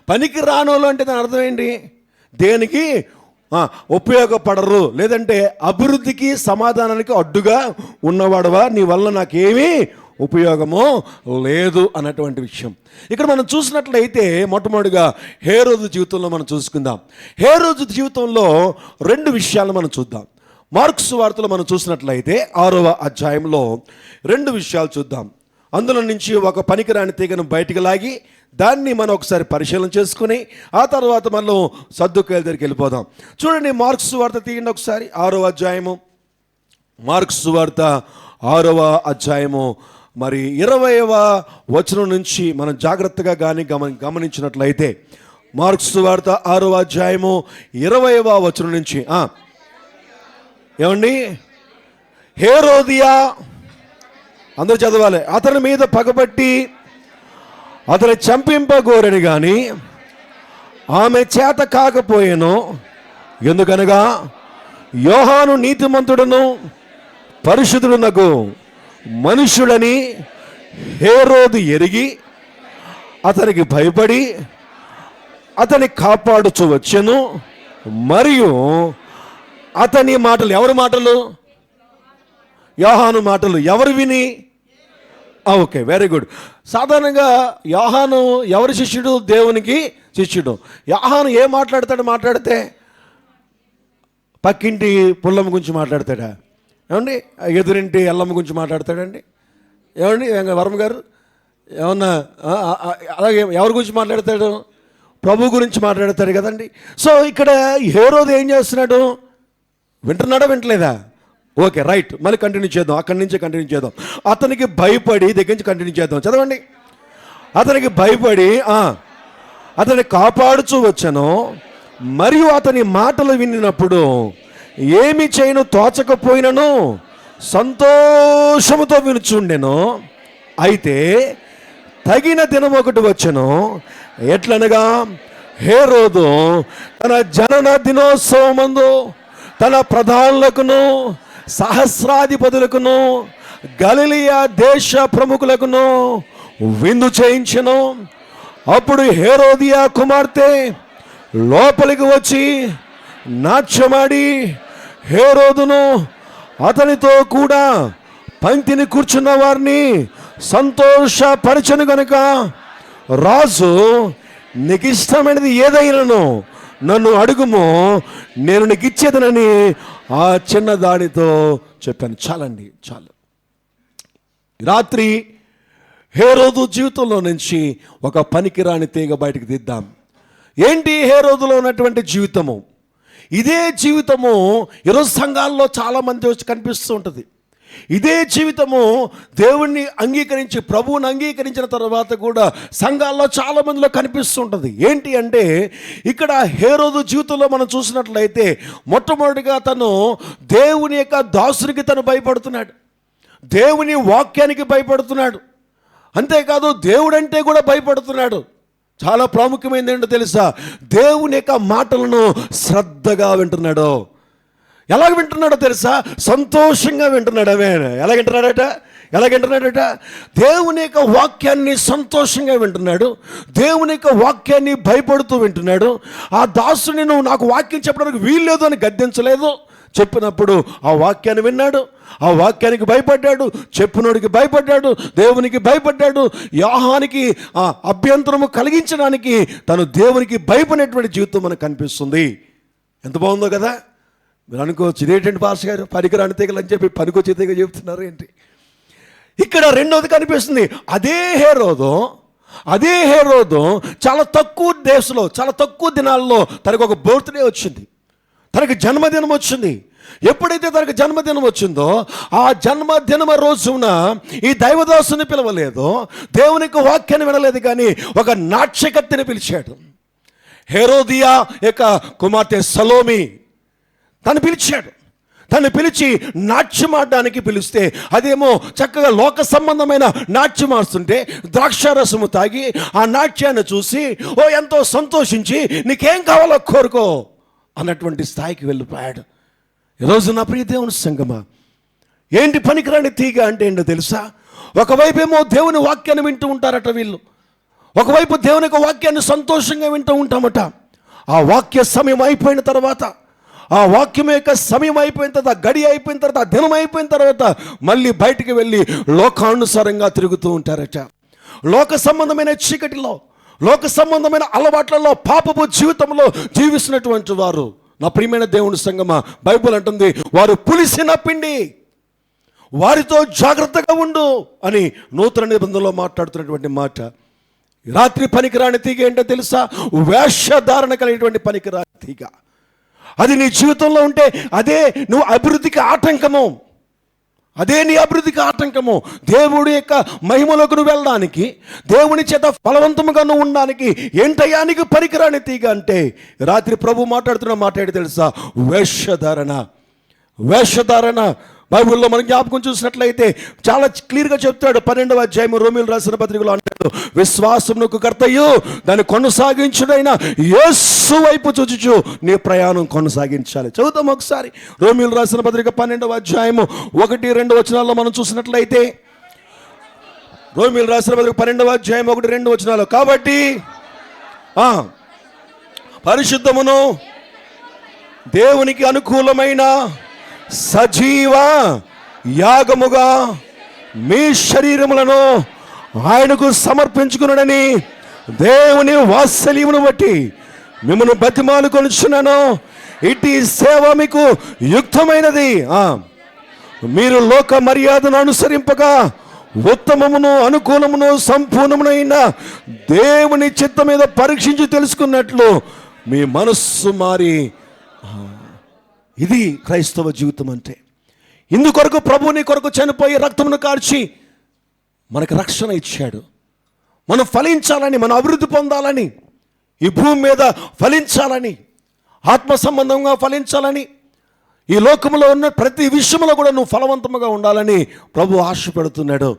పనికి రానోళ్ళు అంటే దాని అర్థం ఏంటి? దేనికి ఉపయోగపడరు, లేదంటే అభివృద్ధికి సమాధానానికి అడ్డుగా ఉన్నవాడువా, నీ వల్ల నాకేమీ ఉపయోగము లేదు అన్నటువంటి విషయం. ఇక్కడ మనం చూసినట్లయితే మొట్టమొదటిగా హేరోదు జీవితంలో మనం చూసుకుందాం. హేరోదు జీవితంలో 2 విషయాలు మనం చూద్దాం. మార్కు సువార్తలో మనం చూసినట్లయితే 6వ అధ్యాయంలో 2 విషయాలు చూద్దాం. అందులో నుంచి ఒక పనికిరాని తీగను బయటికి లాగి దాన్ని మనం ఒకసారి పరిశీలన చేసుకుని ఆ తర్వాత మనం సద్దూకయ్యుల దగ్గరికి వెళ్ళిపోదాం. చూడండి, మార్కు సువార్త తీయండి ఒకసారి. 6వ అధ్యాయము, మార్కు సువార్త 6వ అధ్యాయము మరి 20వ వచనం నుంచి మనం జాగ్రత్తగా కానీ గమనించినట్లయితే, మార్కు సువార్త 6వ అధ్యాయము 20వ వచనం నుంచి ఏమండి? హేరోదియా, అందరూ చదవాలి, అతని మీద పగబట్టి అతని చంపింపగోరని కానీ ఆమె చేత కాకపోయేను. ఎందుకనగా యోహాను నీతిమంతుడును పరిశుద్ధుడునగు మనుష్యుడని హేరోదు ఎరిగి అతనికి భయపడి అతని కాపాడుచు వచ్చెను. మరియు అతని మాటలు, ఎవరి మాటలు? యోహాను మాటలు. ఎవరు విని? Okay, very good. సాధారణంగా యోహాను ఎవరి శిష్యుడు? దేవునికి శిష్యుడు. యోహాను ఏం మాట్లాడితే పక్కింటి పుల్లమ్మ గురించి మాట్లాడతాడా? ఏమండి? ఎదురింటి ఎల్లమ్మ గురించి మాట్లాడతాడండి? ఏమండి వర్మ గారు? ఏమన్నా అలాగే ఎవరి గురించి మాట్లాడతాడు? ప్రభు గురించి మాట్లాడతాడు కదండి. సో ఇక్కడ హేరోదు ఏం చేస్తున్నాడు? వింటున్నాడా, వింటలేదా? Okay, right. మళ్ళీ కంటిన్యూ చేద్దాం, అక్కడి నుంచే కంటిన్యూ చేద్దాం. అతనికి భయపడి దగ్గర నుంచి కంటిన్యూ చేద్దాం. చదవండి. అతనికి భయపడి అతన్ని కాపాడుచూ వచ్చెను. మరియు అతని మాటలు వినినప్పుడు ఏమి చేయను తోచకపోయినను సంతోషముతో వినుచుండెను. అయితే తగిన దినం ఒకటి వచ్చెను. ఎట్లనగా హేరోదు తన జనన దినోత్సవమందు తన ప్రధానులకును సహస్రాధిపతులకును గలిలయ దేశ ప్రముఖులకును విందు చేయించెను. అప్పుడు హేరోదియా కుమార్తె లోపలికి వచ్చి నాట్యమాడి హేరోదును అతనితో కూడా పంక్తిని కూర్చున్న వారిని సంతోషపరచను గనుక రాజు, నీకు ఇష్టమైనది ఏదైనాను నన్ను అడుగుము, నేను నీకు ఇచ్చేదనని ఆ చిన్నదానితో చెప్పాను. చాలు. రాత్రి హేరోదు జీవితంలో నుంచి ఒక పనికిరాని తీగ బయటకు తీద్దాం. ఏంటి హేరోదులో ఉన్నటువంటి జీవితము? ఇదే జీవితము ఈరోజు సంఘాల్లో చాలామంది వచ్చి కనిపిస్తూ ఉంటుంది. ఇదే జీవితము దేవుణ్ణి అంగీకరించి ప్రభువుని అంగీకరించిన తర్వాత కూడా సంఘాల్లో చాలామందిలో కనిపిస్తూ ఉంటుంది. ఏంటి అంటే ఇక్కడ హేరోదు జీవితంలో మనం చూసినట్లయితే మొట్టమొదటిగా తను దేవుని యొక్క దాసునికి తను భయపడుతున్నాడు, దేవుని వాక్యానికి భయపడుతున్నాడు. అంతేకాదు దేవుడంటే కూడా భయపడుతున్నాడు. చాలా ప్రాముఖ్యమైనది ఏంటో తెలుసా? దేవుని యొక్క మాటలను శ్రద్ధగా వింటున్నాడు. ఎలాగ వింటున్నాడో తెలుసా? సంతోషంగా వింటున్నాడు. ఎలాగంటున్నాడట? దేవుని యొక్క వాక్యాన్ని సంతోషంగా వింటున్నాడు, దేవుని యొక్క వాక్యాన్ని భయపడుతూ వింటున్నాడు. ఆ దాసుని నువ్వు నాకు వాక్యం చెప్పడానికి వీల్లేదు అని గద్దించలేదు. చెప్పినప్పుడు ఆ వాక్యాన్ని విన్నాడు, ఆ వాక్యానికి భయపడ్డాడు, చెప్పినోడికి భయపడ్డాడు, దేవునికి భయపడ్డాడు. యోహానికి అభ్యంతరము కలిగించడానికి తను దేవునికి భయపడినటువంటి జీవితం మనకు కనిపిస్తుంది. ఎంత బాగుందో కదా. మీరు అనుకోవచ్చు, ఇదేంటండి పాస్టర్ గారు పనికిరాని తీగలు అని చెప్పి పనికొచ్చే తీగ చెబుతున్నారు ఏంటి? ఇక్కడ రెండవది కనిపిస్తుంది. అదే హేరోదు చాలా తక్కువ డేస్లో, చాలా తక్కువ దినాల్లో తనకు ఒక బర్త్డే వచ్చింది, తనకి జన్మదినం వచ్చింది. ఎప్పుడైతే తనకు జన్మదినం వచ్చిందో ఆ జన్మదినం రోజున ఈ దైవదాసుని పిలవలేదు, దేవునికి వాక్యాన్ని వినలేదు, కానీ ఒక నాట్యకత్తిని పిలిచాడు. హేరోదియా యొక్క కుమార్తె సలోమి తను పిలిచాడు. తను పిలిచి నాట్యం ఆడడానికి పిలిస్తే అదేమో చక్కగా లోక సంబంధమైన నాట్యం ఆడుతుంటే ద్రాక్షారసము తాగి ఆ నాట్యాన్ని చూసి ఎంతో సంతోషించి నీకేం కావాలో కోరుకో అన్నటువంటి స్థాయికి వెళ్ళిపోయాడు. ఈరోజు నా ప్రియ దేవుని సంగమా, ఏంటి పనికిరాని తీగ అంటే ఏంటో తెలుసా? ఒకవైపు ఏమో దేవుని వాక్యాన్ని వింటూ ఉంటారట వీళ్ళు, ఒకవైపు దేవుని యొక్క వాక్యాన్ని సంతోషంగా వింటూ ఉంటామట. ఆ వాక్య సమయం అయిపోయిన తర్వాత, ఆ వాక్యం యొక్క సమయం అయిపోయిన తర్వాత, గడి అయిపోయిన తర్వాత, ఆ దినం అయిపోయిన తర్వాత మళ్ళీ బయటికి వెళ్ళి లోకానుసారంగా తిరుగుతూ ఉంటారట. లోక సంబంధమైన చీకటిలో, లోక సంబంధమైన అలవాట్లలో, పాపపు జీవితంలో జీవిస్తున్నటువంటి వారు, నా ప్రియమైన దేవుని సంగమా, బైబిల్ అంటుంది వారు పులిసిన పిండి, వారితో జాగ్రత్తగా ఉండు అని నూతన నిబంధనలో మాట్లాడుతున్నటువంటి మాట. రాత్రి పనికిరాని తీగ ఏంటో తెలుసా? వేషధారణ కలిగినటువంటి పనికిరాని తీగ. అది నీ జీవితంలో ఉంటే అదే నువ్వు అభివృద్ధికి ఆటంకము, అదే నీ అభివృద్ధికి ఆటంకము. దేవుడి యొక్క మహిమలోకి నువ్వు వెళ్ళడానికి, దేవుని చేత ఫలవంతముగా నువ్వు ఉండడానికి ఏంటయ్యా నీకు పనికిరాని తీగ అంటే? రాత్రి ప్రభు మాట్లాడుతున్న మాట ఏంటి తెలుసా? వేషధారణ. బైబిల్లో మనం జ్ఞాపకం చూసినట్లయితే చాలా క్లియర్గా చెప్తాడు. 12వ అధ్యాయం రోమీయులకు రాసిన పత్రికలో అంటాడు, విశ్వాసమునకు కర్తయు దాన్ని కొనసాగించుడైన యేసు వైపు చూచుచు నీ ప్రయాణం కొనసాగించాలి. చదువుతాం ఒకసారి. రోమీయులకు రాసిన పత్రిక 12వ అధ్యాయము 1-2 వచనాల్లో మనం చూసినట్లయితే, రోమీయులకు రాసిన పత్రిక 12వ అధ్యాయం 1-2 వచనాలు, కాబట్టి పరిశుద్ధమును దేవునికి అనుకూలమైన సజీవ యాగముగా మీ శరీరములను ఆయనకు సమర్పించుకున్నాడని దేవుని వాత్సల్యమును బట్టి మిమ్మల్ని బతిమాలు కొనుచున్నాను. ఇటు సేవ మీకు యుక్తమైనది. మీరు లోక మర్యాదను అనుసరింపగా ఉత్తమమును అనుకూలమును సంపూర్ణమునైన దేవుని చిత్తం మీద పరీక్షించి తెలుసుకున్నట్లు మీ మనస్సు మారి. ఇది క్రైస్తవ జీవితం అంటే. ఇందుకొరకు ప్రభువుని కొరకు చనిపోయి రక్తమును కార్చి మనకు రక్షణ ఇచ్చాడు, మనం ఫలించాలని, మనం అభివృద్ధి పొందాలని, ఈ భూమి మీద ఫలించాలని, ఆత్మ సంబంధంగా ఫలించాలని, ఈ లోకంలో ఉన్న ప్రతి విషయంలో కూడా నువ్వు ఫలవంతముగా ఉండాలని ప్రభు ఆశపడుతున్నాడు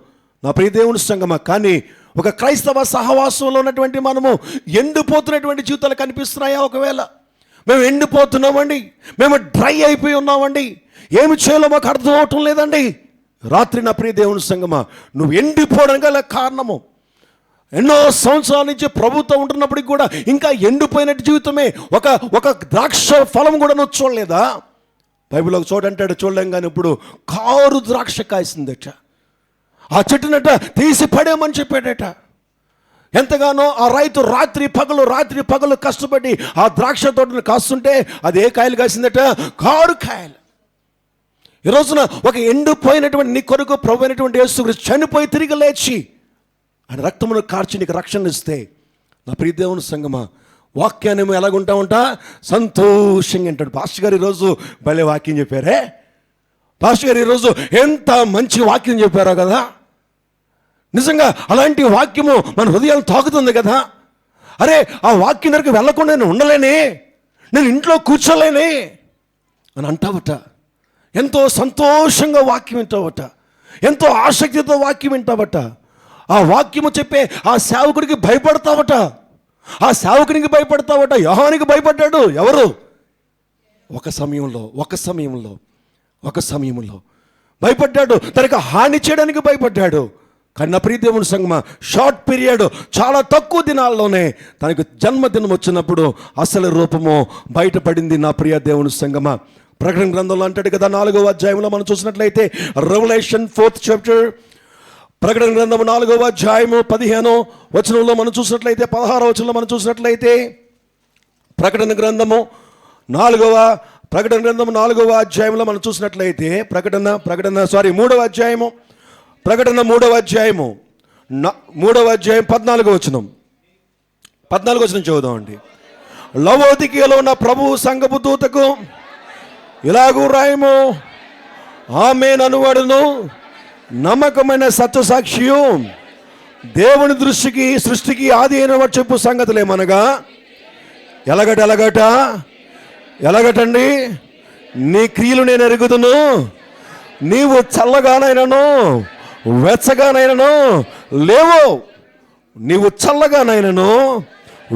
నా ప్రియ దేవుని సంగమా. కానీ ఒక క్రైస్తవ సహవాసంలో ఉన్నటువంటి మనము ఎండిపోతున్నటువంటి జీవితాలు కనిపిస్తున్నాయా? ఒకవేళ మేము ఎండిపోతున్నామండి, మేము డ్రై అయిపోయి ఉన్నామండి, ఏమి చేయాలో మాకు అర్థం అవటం లేదండి. రాత్రి నా ప్రియ దేవుని సంగమా, నువ్వు ఎండిపోవడం గల కారణము ఎన్నో సంవత్సరాల నుంచి ప్రభుత్వం ఉంటున్నప్పటికి కూడా ఇంకా ఎండిపోయినట్టు జీవితమే. ఒక ద్రాక్ష ఫలం కూడా నువ్వు చూడలేదా? బైబిల్ ఒక చోట అంటాడు, చూడలేం కానీ ఇప్పుడు కారు ద్రాక్ష కాసిందట, ఆ చెట్టునట తీసి పడేమని చెప్పాడట. ఎంతగానో ఆ రైతు రాత్రి పగలు కష్టపడి ఆ ద్రాక్ష తోటను కాస్తుంటే అది ఏ కాయలు కాసిందట? కారు కాయలు. ఈ రోజున ఒక ఎండిపోయినటువంటి నీ కొరకు ప్రభు అయినటువంటి యేసుక్రీస్తు చనిపోయి తిరిగి లేచి ఆయన రక్తమును కార్చి నీకు రక్షణ ఇస్తే నా ప్రియ దేవుని సంగమా, వాక్యాన్ని ఎలాగుంటామంటా? సంతోషంగా అంటాడు. పాస్టర్ గారు ఈరోజు భలే వాక్యం చెప్పారే, పాస్టర్ గారు ఈరోజు ఎంత మంచి వాక్యం చెప్పారో కదా. నిజంగా అలాంటి వాక్యము మన హృదయాన్ని తాకుతుంది కదా. అరే, ఆ వాక్యం దగ్గరికి వెళ్ళకుండా నేను ఉండలేనే, నేను ఇంట్లో కూర్చోలేనే అని అంటావట. ఎంతో సంతోషంగా వాక్యం వింటావట, ఎంతో ఆసక్తితో వాక్యం వింటావట. ఆ వాక్యము చెప్పే ఆ సేవకుడికి భయపడతావట, ఆ సేవకునికి భయపడతావట. యోహానికి భయపడ్డాడు ఎవరు? ఒక సమయంలో భయపడ్డాడు, తనకు హాని చేయడానికి భయపడ్డాడు. కానీ నా ప్రియ దేవుని సంగమా, షార్ట్ పీరియడ్, చాలా తక్కువ దినాల్లోనే తనకు జన్మదినం వచ్చినప్పుడు అసలు రూపము బయటపడింది. నా ప్రియ దేవుని సంగమా, ప్రకటన గ్రంథంలో అంటాడు కదా, 4వ అధ్యాయంలో మనం చూసినట్లయితే, రెవల్యూషన్ 4th చాప్టర్, ప్రకటన గ్రంథము 4వ అధ్యాయము 15వ వచనంలో మనం చూసినట్లయితే, 16వ వచనంలో మనం చూసినట్లయితే, ప్రకటన గ్రంథము 4వ అధ్యాయంలో మనం చూసినట్లయితే, ప్రకటన 3వ అధ్యాయము, ప్రకటన 3వ అధ్యాయము 14వ వచనం చదువుదామండి. లవోదికీయలో ఉన్న ప్రభువు సంఘపు దూతకు ఇలాగూ రాయము, ఆమేన్ అనువాడును, నమ్మకమైన సత్యసాక్షియు, దేవుని దృష్టికి సృష్టికి ఆది అయిన చెప్పు సంగతులేమనగా, ఎలాగటండి, నీ క్రియలు నేను ఎరుగుదును, నీవు చల్లగానైనను వెచ్చగానైనను లేవు, నీవు చల్లగానైనను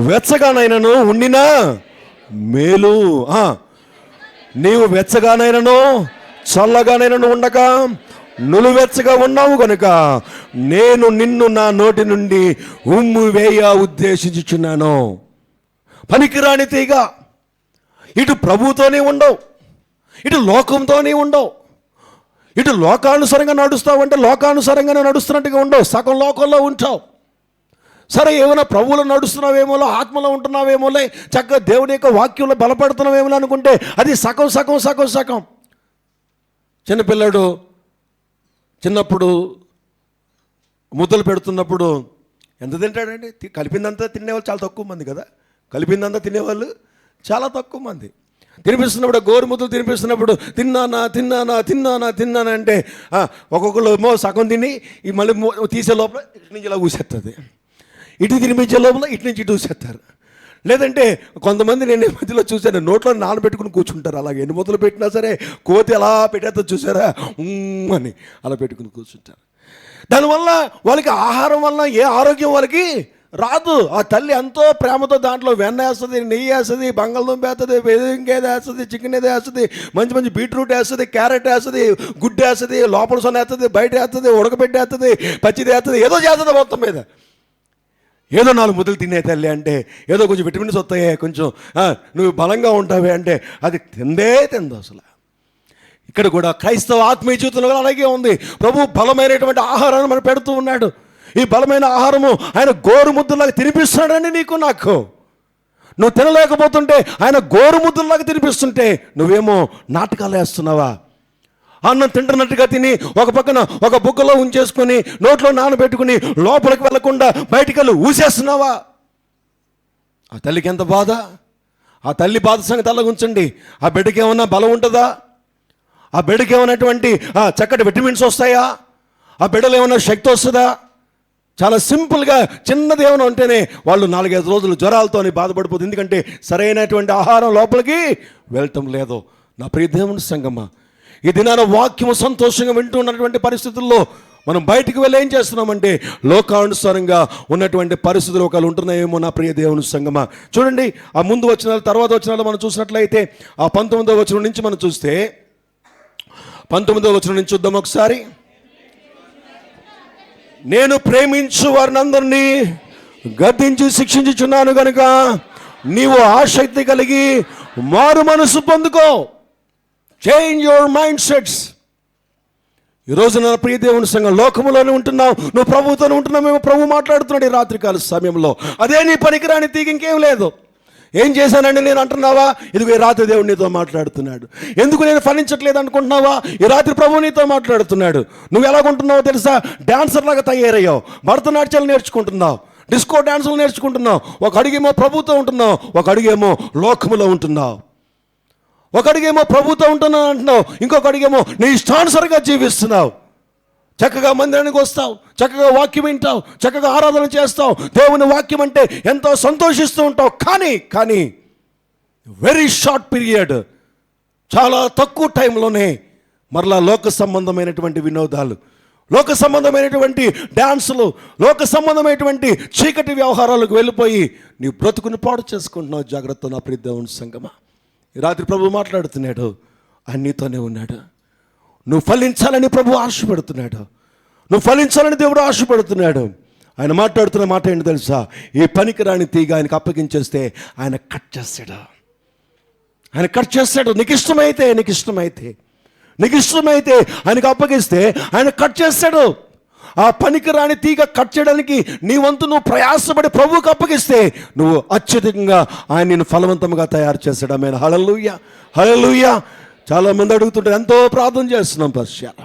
వెచ్చగానైనను ఉండినా మేలు. నీవు వెచ్చగానైనను చల్లగానైనను ఉండక నులువెచ్చగా ఉన్నావు కనుక నేను నిన్ను నా నోటి నుండి ఉమ్ము వేయ ఉద్దేశించుచున్నాను. పనికిరాని తీగ, ఇటు ప్రభుతోనే ఉండవు, ఇటు లోకంతోనే ఉండవు. ఇటు లోకానుసారంగా నడుస్తావంటే లోకానుసారంగానే నడుస్తున్నట్టుగా ఉండవు, సగం లోకంలో ఉంటావు. సరే, ఏమైనా ప్రభువులో నడుస్తున్నావేమోలో, ఆత్మలో ఉంటున్నావేమోలే, చక్కగా దేవుని యొక్క వాక్యంలో బలపడుతున్నావేమో అనుకుంటే అది సగం. చిన్నపిల్లాడు చిన్నప్పుడు ముద్దలు పెడుతున్నప్పుడు ఎంత తింటాడండి? కలిపిందంతా తినేవాళ్ళు చాలా తక్కువ మంది కదా, కలిపిందంతా తినేవాళ్ళు చాలా తక్కువ మంది. తినిపిస్తున్నప్పుడు, గోరుముద్దలు తినిపిస్తున్నప్పుడు తిన్నానా అంటే ఒక్కొక్కరు ఏమో సగం తిని ఈ మళ్ళీ తీసే లోపల ఇటు నుంచి ఇలా ఊసేస్తుంది, ఇటు తినిపించే లోపల ఇటు నుంచి ఇటు ఊసేస్తారు. లేదంటే కొంతమంది నేను మధ్యలో చూశాను, నోట్లో నానబెట్టుకుని కూర్చుంటారు. అలాగే ఎన్ని ముద్దలు పెట్టినా సరే కోతి ఎలా పెట్టేస్తా చూసారా అని అలా పెట్టుకుని కూర్చుంటారు. దానివల్ల వాళ్ళకి ఆహారం వల్ల ఏ ఆరోగ్యం వాళ్ళకి రాదు. ఆ తల్లి ఎంతో ప్రేమతో దాంట్లో వెన్న వేస్తుంది, నెయ్యి వేస్తుంది, బంగాళదుంప వేస్తుంది, ఇంకేదో వేస్తుంది, చికెన్ ఏదో వేస్తుంది, మంచి బీట్రూట్ వేస్తుంది, క్యారెట్ వేస్తుంది, గుడ్డు వేస్తుంది, లోపల సొన వేస్తుంది, బయట వేస్తుంది, ఉడకబెట్టి వేస్తుంది, పచ్చిది వేస్తుంది, ఏదో చేస్తుంది. మొత్తం మీద ఏదో 4 ముద్దలు తినే తల్లి అంటే ఏదో కొంచెం విటమిన్స్ వస్తాయే, కొంచెం నువ్వు బలంగా ఉంటావే అంటే అది తిందో అసలు. ఇక్కడ కూడా క్రైస్తవ ఆత్మీయ జీవితంలో అలాగే ఉంది. ప్రభు బలమైనటువంటి ఆహారాన్ని మనం పెడుతూ ఉన్నాడు. ఈ బలమైన ఆహారము ఆయన గోరుముద్దలాగా తినిపిస్తున్నాడండి నీకు నాకు. నువ్వు తినలేకపోతుంటే ఆయన గోరుముద్దలాగా తినిపిస్తుంటే నువ్వేమో నాటకాలు వేస్తున్నావా? అన్నం తింటున్నట్టుగా తిని ఒక పక్కన ఒక బుగ్గలో ఉంచేసుకొని నోట్లో నానబెట్టుకుని లోపలికి వెళ్లకుండా బయటికి వెళ్ళి ఊసేస్తున్నావా? ఆ తల్లికి ఎంత బాధ. ఆ తల్లి బాధ సంగతి అలా ఉంచండి. ఆ బిడ్డకి ఏమన్నా బలం ఉంటుందా? ఆ బిడ్డకి ఏమన్నటువంటి చక్కటి విటమిన్స్ వస్తాయా? ఆ బిడ్డలో ఏమన్నా శక్తి వస్తుందా? చాలా సింపుల్గా చిన్నది ఏమైనా ఉంటేనే వాళ్ళు 4-5 రోజులు జ్వరాలతోని బాధపడిపోతుంది. ఎందుకంటే సరైనటువంటి ఆహారం లోపలికి వెళ్ళటం లేదు. నా ప్రియ దేవుని సంగమా, ఈ దినాన వాక్యము సంతోషంగా వింటూ ఉన్నటువంటి పరిస్థితుల్లో మనం బయటికి వెళ్ళి ఏం చేస్తున్నామంటే లోకానుసారంగా ఉన్నటువంటి పరిస్థితులు ఒకళ్ళు ఉంటున్నాయేమో. నా ప్రియ దేవుని సంగమా, చూడండి ఆ ముందు వచనాలు తర్వాత వచనాలు మనం చూసినట్లయితే ఆ 19వ వచనం నుంచి మనం చూస్తే 19వ వచనం నుంచి చూద్దాం ఒకసారి. నేను ప్రేమించు వారిని అందరినీ గద్దించి శిక్షించుచున్నాను కనుక నీవు ఆసక్తి కలిగి మారు మనసు పొందుకో. Change your mindsets. ఈరోజు నా ప్రియ దేవుని సంఘం, లోకములోనే ఉంటున్నావు, నువ్వు ప్రభువుతోనే ఉంటున్నావు. మేము ప్రభు మాట్లాడుతున్నాడు ఈ రాత్రికాల సమయంలో. అదే నీ పనికిరాని తీగ, ఇంకేం లేదు. ఏం చేశానండి నేను అంటున్నావా? ఇదిగో ఈ రాత్రి దేవుడు నీతో మాట్లాడుతున్నాడు. ఎందుకు నేను ఫలించట్లేదు అనుకుంటున్నావా? ఈ రాత్రి ప్రభు నీతో మాట్లాడుతున్నాడు. నువ్వు ఎలాగుంటున్నావో తెలుసా? డాన్సర్ లాగా తయారయ్యావు. భరతనాట్యాలు నేర్చుకుంటున్నావు, డిస్కో డాన్సులు నేర్చుకుంటున్నావు. ఒక అడుగేమో ప్రభుతో ఉంటున్నావు, ఒక అడుగేమో లోకములో ఉంటున్నావు. ఒక అడుగేమో ప్రభుతో ఉంటున్నావు అంటున్నావు, ఇంకొక అడుగేమో నీ ఇష్టానుసారంగా జీవిస్తున్నావు. చక్కగా మందిరానికి వస్తావు, చక్కగా వాక్యం వింటావు, చక్కగా ఆరాధన చేస్తావు, దేవుని వాక్యం అంటే ఎంతో సంతోషిస్తూ ఉంటావు. కానీ వెరీ షార్ట్ పీరియడ్, చాలా తక్కువ టైంలోనే మరలా లోక సంబంధమైనటువంటి వినోదాలు, లోక సంబంధమైనటువంటి డ్యాన్సులు, లోక సంబంధమైనటువంటి చీకటి వ్యవహారాలకు వెళ్ళిపోయి నీ బ్రతుకుని పాడు చేసుకుంటున్నావు. జాగ్రత్త నా ప్రియ దేవుని సంగమా. ఈ రాత్రి ప్రభు మాట్లాడుతున్నాడు, ఆయన నీతోనే ఉన్నాడు. నువ్వు ఫలించాలని ప్రభు ఆశపడుతున్నాడు, నువ్వు ఫలించాలని దేవుడు ఆశపడుతున్నాడు. ఆయన మాట్లాడుతున్న మాట ఏంటి తెలుసా? ఈ పనికిరాని తీగ ఆయనకు అప్పగించేస్తే ఆయన కట్ చేస్తాడు. ఆయన కట్ చేస్తాడు. నీకు ఇష్టమైతే ఆయనకు అప్పగిస్తే ఆయన కట్ చేస్తాడు. ఆ పనికిరాని తీగ కట్ చేయడానికి నీ వంతు నువ్వు ప్రయాసపడి ప్రభువుకు అప్పగిస్తే నువ్వు అత్యధికంగా ఆయన నిన్ను ఫలవంతంగా తయారు చేస్తాడు. ఆమేన్. హల్లెలూయా, హల్లెలూయా. చాలామంది అడుగుతుంటారు, ఎంతో ప్రార్థన చేస్తున్నాం పశ్చాల,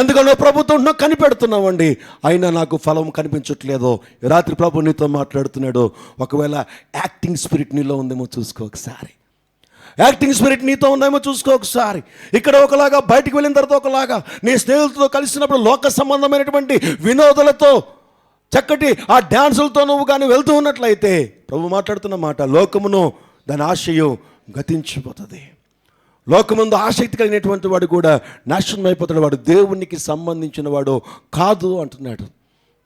ఎందుకంటే ప్రభుత్వం కనిపెడుతున్నామండి, అయినా నాకు ఫలం కనిపించట్లేదు. రాత్రి ప్రభు నీతో మాట్లాడుతున్నాడు. ఒకవేళ యాక్టింగ్ స్పిరిట్ నీలో ఉందేమో చూసుకో ఒకసారి. యాక్టింగ్ స్పిరిట్ నీతో ఉందేమో చూసుకో ఒకసారి. ఇక్కడ ఒకలాగా, బయటికి వెళ్ళిన తర్వాత ఒకలాగా, నీ స్నేహితులతో కలిసినప్పుడు లోక సంబంధమైనటువంటి వినోదాలతో, చక్కటి ఆ డ్యాన్సులతో నువ్వు కానీ వెళ్తూ ఉన్నట్లయితే ప్రభు మాట్లాడుతున్న మాట, లోకమును దాని ఆశయం గతించిపోతుంది. లోకముందు ఆసక్తి కలిగినటువంటి వాడు కూడా నాశనం అయిపోతాడు. వాడు దేవునికి సంబంధించిన వాడు కాదు అంటున్నాడు.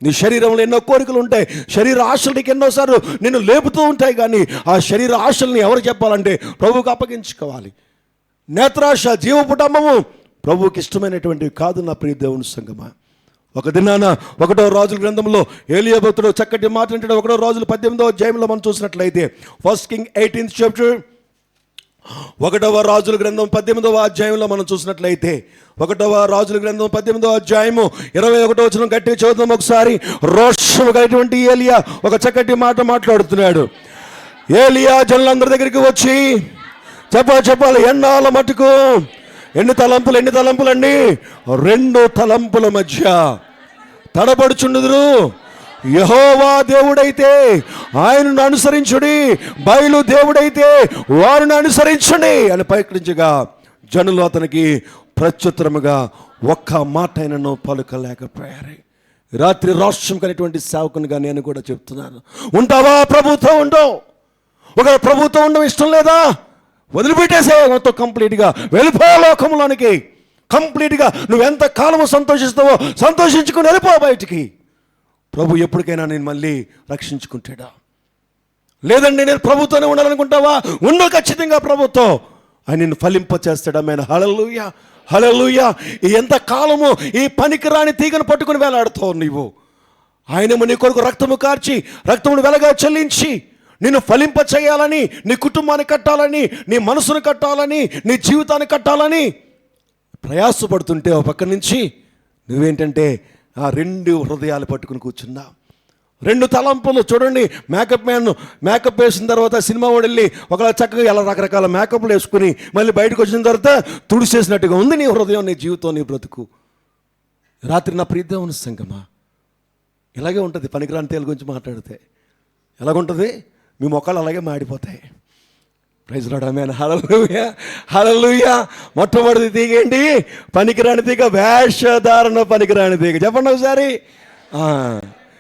నీ శరీరంలో ఎన్నో కోరికలు ఉంటాయి, శరీర ఆశలు నీకు ఎన్నోసార్లు నిన్ను లేపుతూ ఉంటాయి. కానీ ఆ శరీర ఆశల్ని ఎవరు చెప్పాలంటే ప్రభువుకు అప్పగించుకోవాలి. నేత్రాశ, జీవపుటంబము ప్రభువుకి ఇష్టమైనటువంటివి కాదు. నా ప్రియ దేవుని సంగమా, ఒక దినాన 1వ రాజుల గ్రంథంలో ఏలియా భక్తుడు చక్కటి మాట అంటాడు. 1వ రాజులు 18వ అధ్యాయంలో మనం చూసినట్లయితే, 1 Kings 18th chapter, 1వ రాజుల గ్రంథం 18వ అధ్యాయంలో మనం చూసినట్లయితే, 1వ రాజుల గ్రంథం 18వ అధ్యాయము 21వ వచనం గట్టిగా చదువుతాం ఒకసారి. రోషము కలిగినటువంటి ఏలియా ఒక చక్కటి మాట మాట్లాడుతున్నాడు. ఏలియా జనులందరి దగ్గరికి వచ్చి చెప్పాలి, ఎన్నాళ్ళ మటుకు ఎన్ని తలంపులండి? 2 తలంపుల మధ్య తడబడుచుండుదురు. యెహోవా దేవుడైతే ఆయనను అనుసరించుడి, బయలు దేవుడైతే వారిని అనుసరించండి అని ప్రకటించగా జనులు అతనికి ప్రత్యుత్తరముగా ఒక్క మాట ఆయనను పలుకలేకపోయారు. రాత్రి రాష్ట్రం కలిగినటువంటి సేవకునిగా నేను కూడా చెప్తున్నాను, ఉంటావా? ప్రభుత్వం ఉండవు. ఒక ప్రభుత్వం ఉండడం ఇష్టం లేదా? వదిలిపెట్టేసే మొత్తం కంప్లీట్గా వెళ్ళిపో లోకంలోనికి. కంప్లీట్గా నువ్వెంత కాలము సంతోషిస్తావో సంతోషించుకుని వెళ్ళిపో బయటికి. ప్రభు ఎప్పటికైనా నేను మళ్ళీ రక్షించుకుంటాడా? లేదండి నేను ప్రభుత్వనే ఉండాలనుకుంటావా? ఉండు ఖచ్చితంగా ప్రభుత్వం. ఆయన నిన్ను ఫలింపచేస్తాడు. ఆమేన్. హల్లెలూయా, హల్లెలూయా. ఎంత కాలము ఈ పనికిరాని తీగను పట్టుకుని వేలాడుతావు నీవు. ఆయనేమో నీ కొరకు రక్తము కార్చి, రక్తమును వెలగా చెల్లించి నిన్ను ఫలింప చేయాలని, నీ కుటుంబాన్ని కట్టాలని, నీ మనసును కట్టాలని, నీ జీవితాన్ని కట్టాలని ప్రయాసపడుతుంటే ఒక పక్క నుంచి నువ్వేంటంటే ఆ 2 హృదయాలు పట్టుకుని కూర్చున్నా. 2 తలంపులు. చూడండి, మేకప్ వేసిన తర్వాత సినిమా వాడు వెళ్ళి ఒకలా చక్కగా ఎలా రకరకాల మేకప్లు వేసుకుని మళ్ళీ బయటకు వచ్చిన తర్వాత తుడిసేసినట్టుగా ఉంది నీ హృదయం, నీ జీవితం, నీ బ్రతుకు. రాత్రి నా ప్రియ దేవుని సంగమా, ఇలాగే ఉంటుంది. పనికిరాని తేలు గురించి మాట్లాడితే ఎలాగుంటుంది? మీ మొక్కలు అలాగే మాడిపోతాయి. Praise Lord. Amen. Hallelujah, hallelujah. మొట్టమొదటి తీగేంటి? పనికిరాని తీగ, వేషధారణ పనికిరాని తీగ. చెప్పండి ఒకసారి.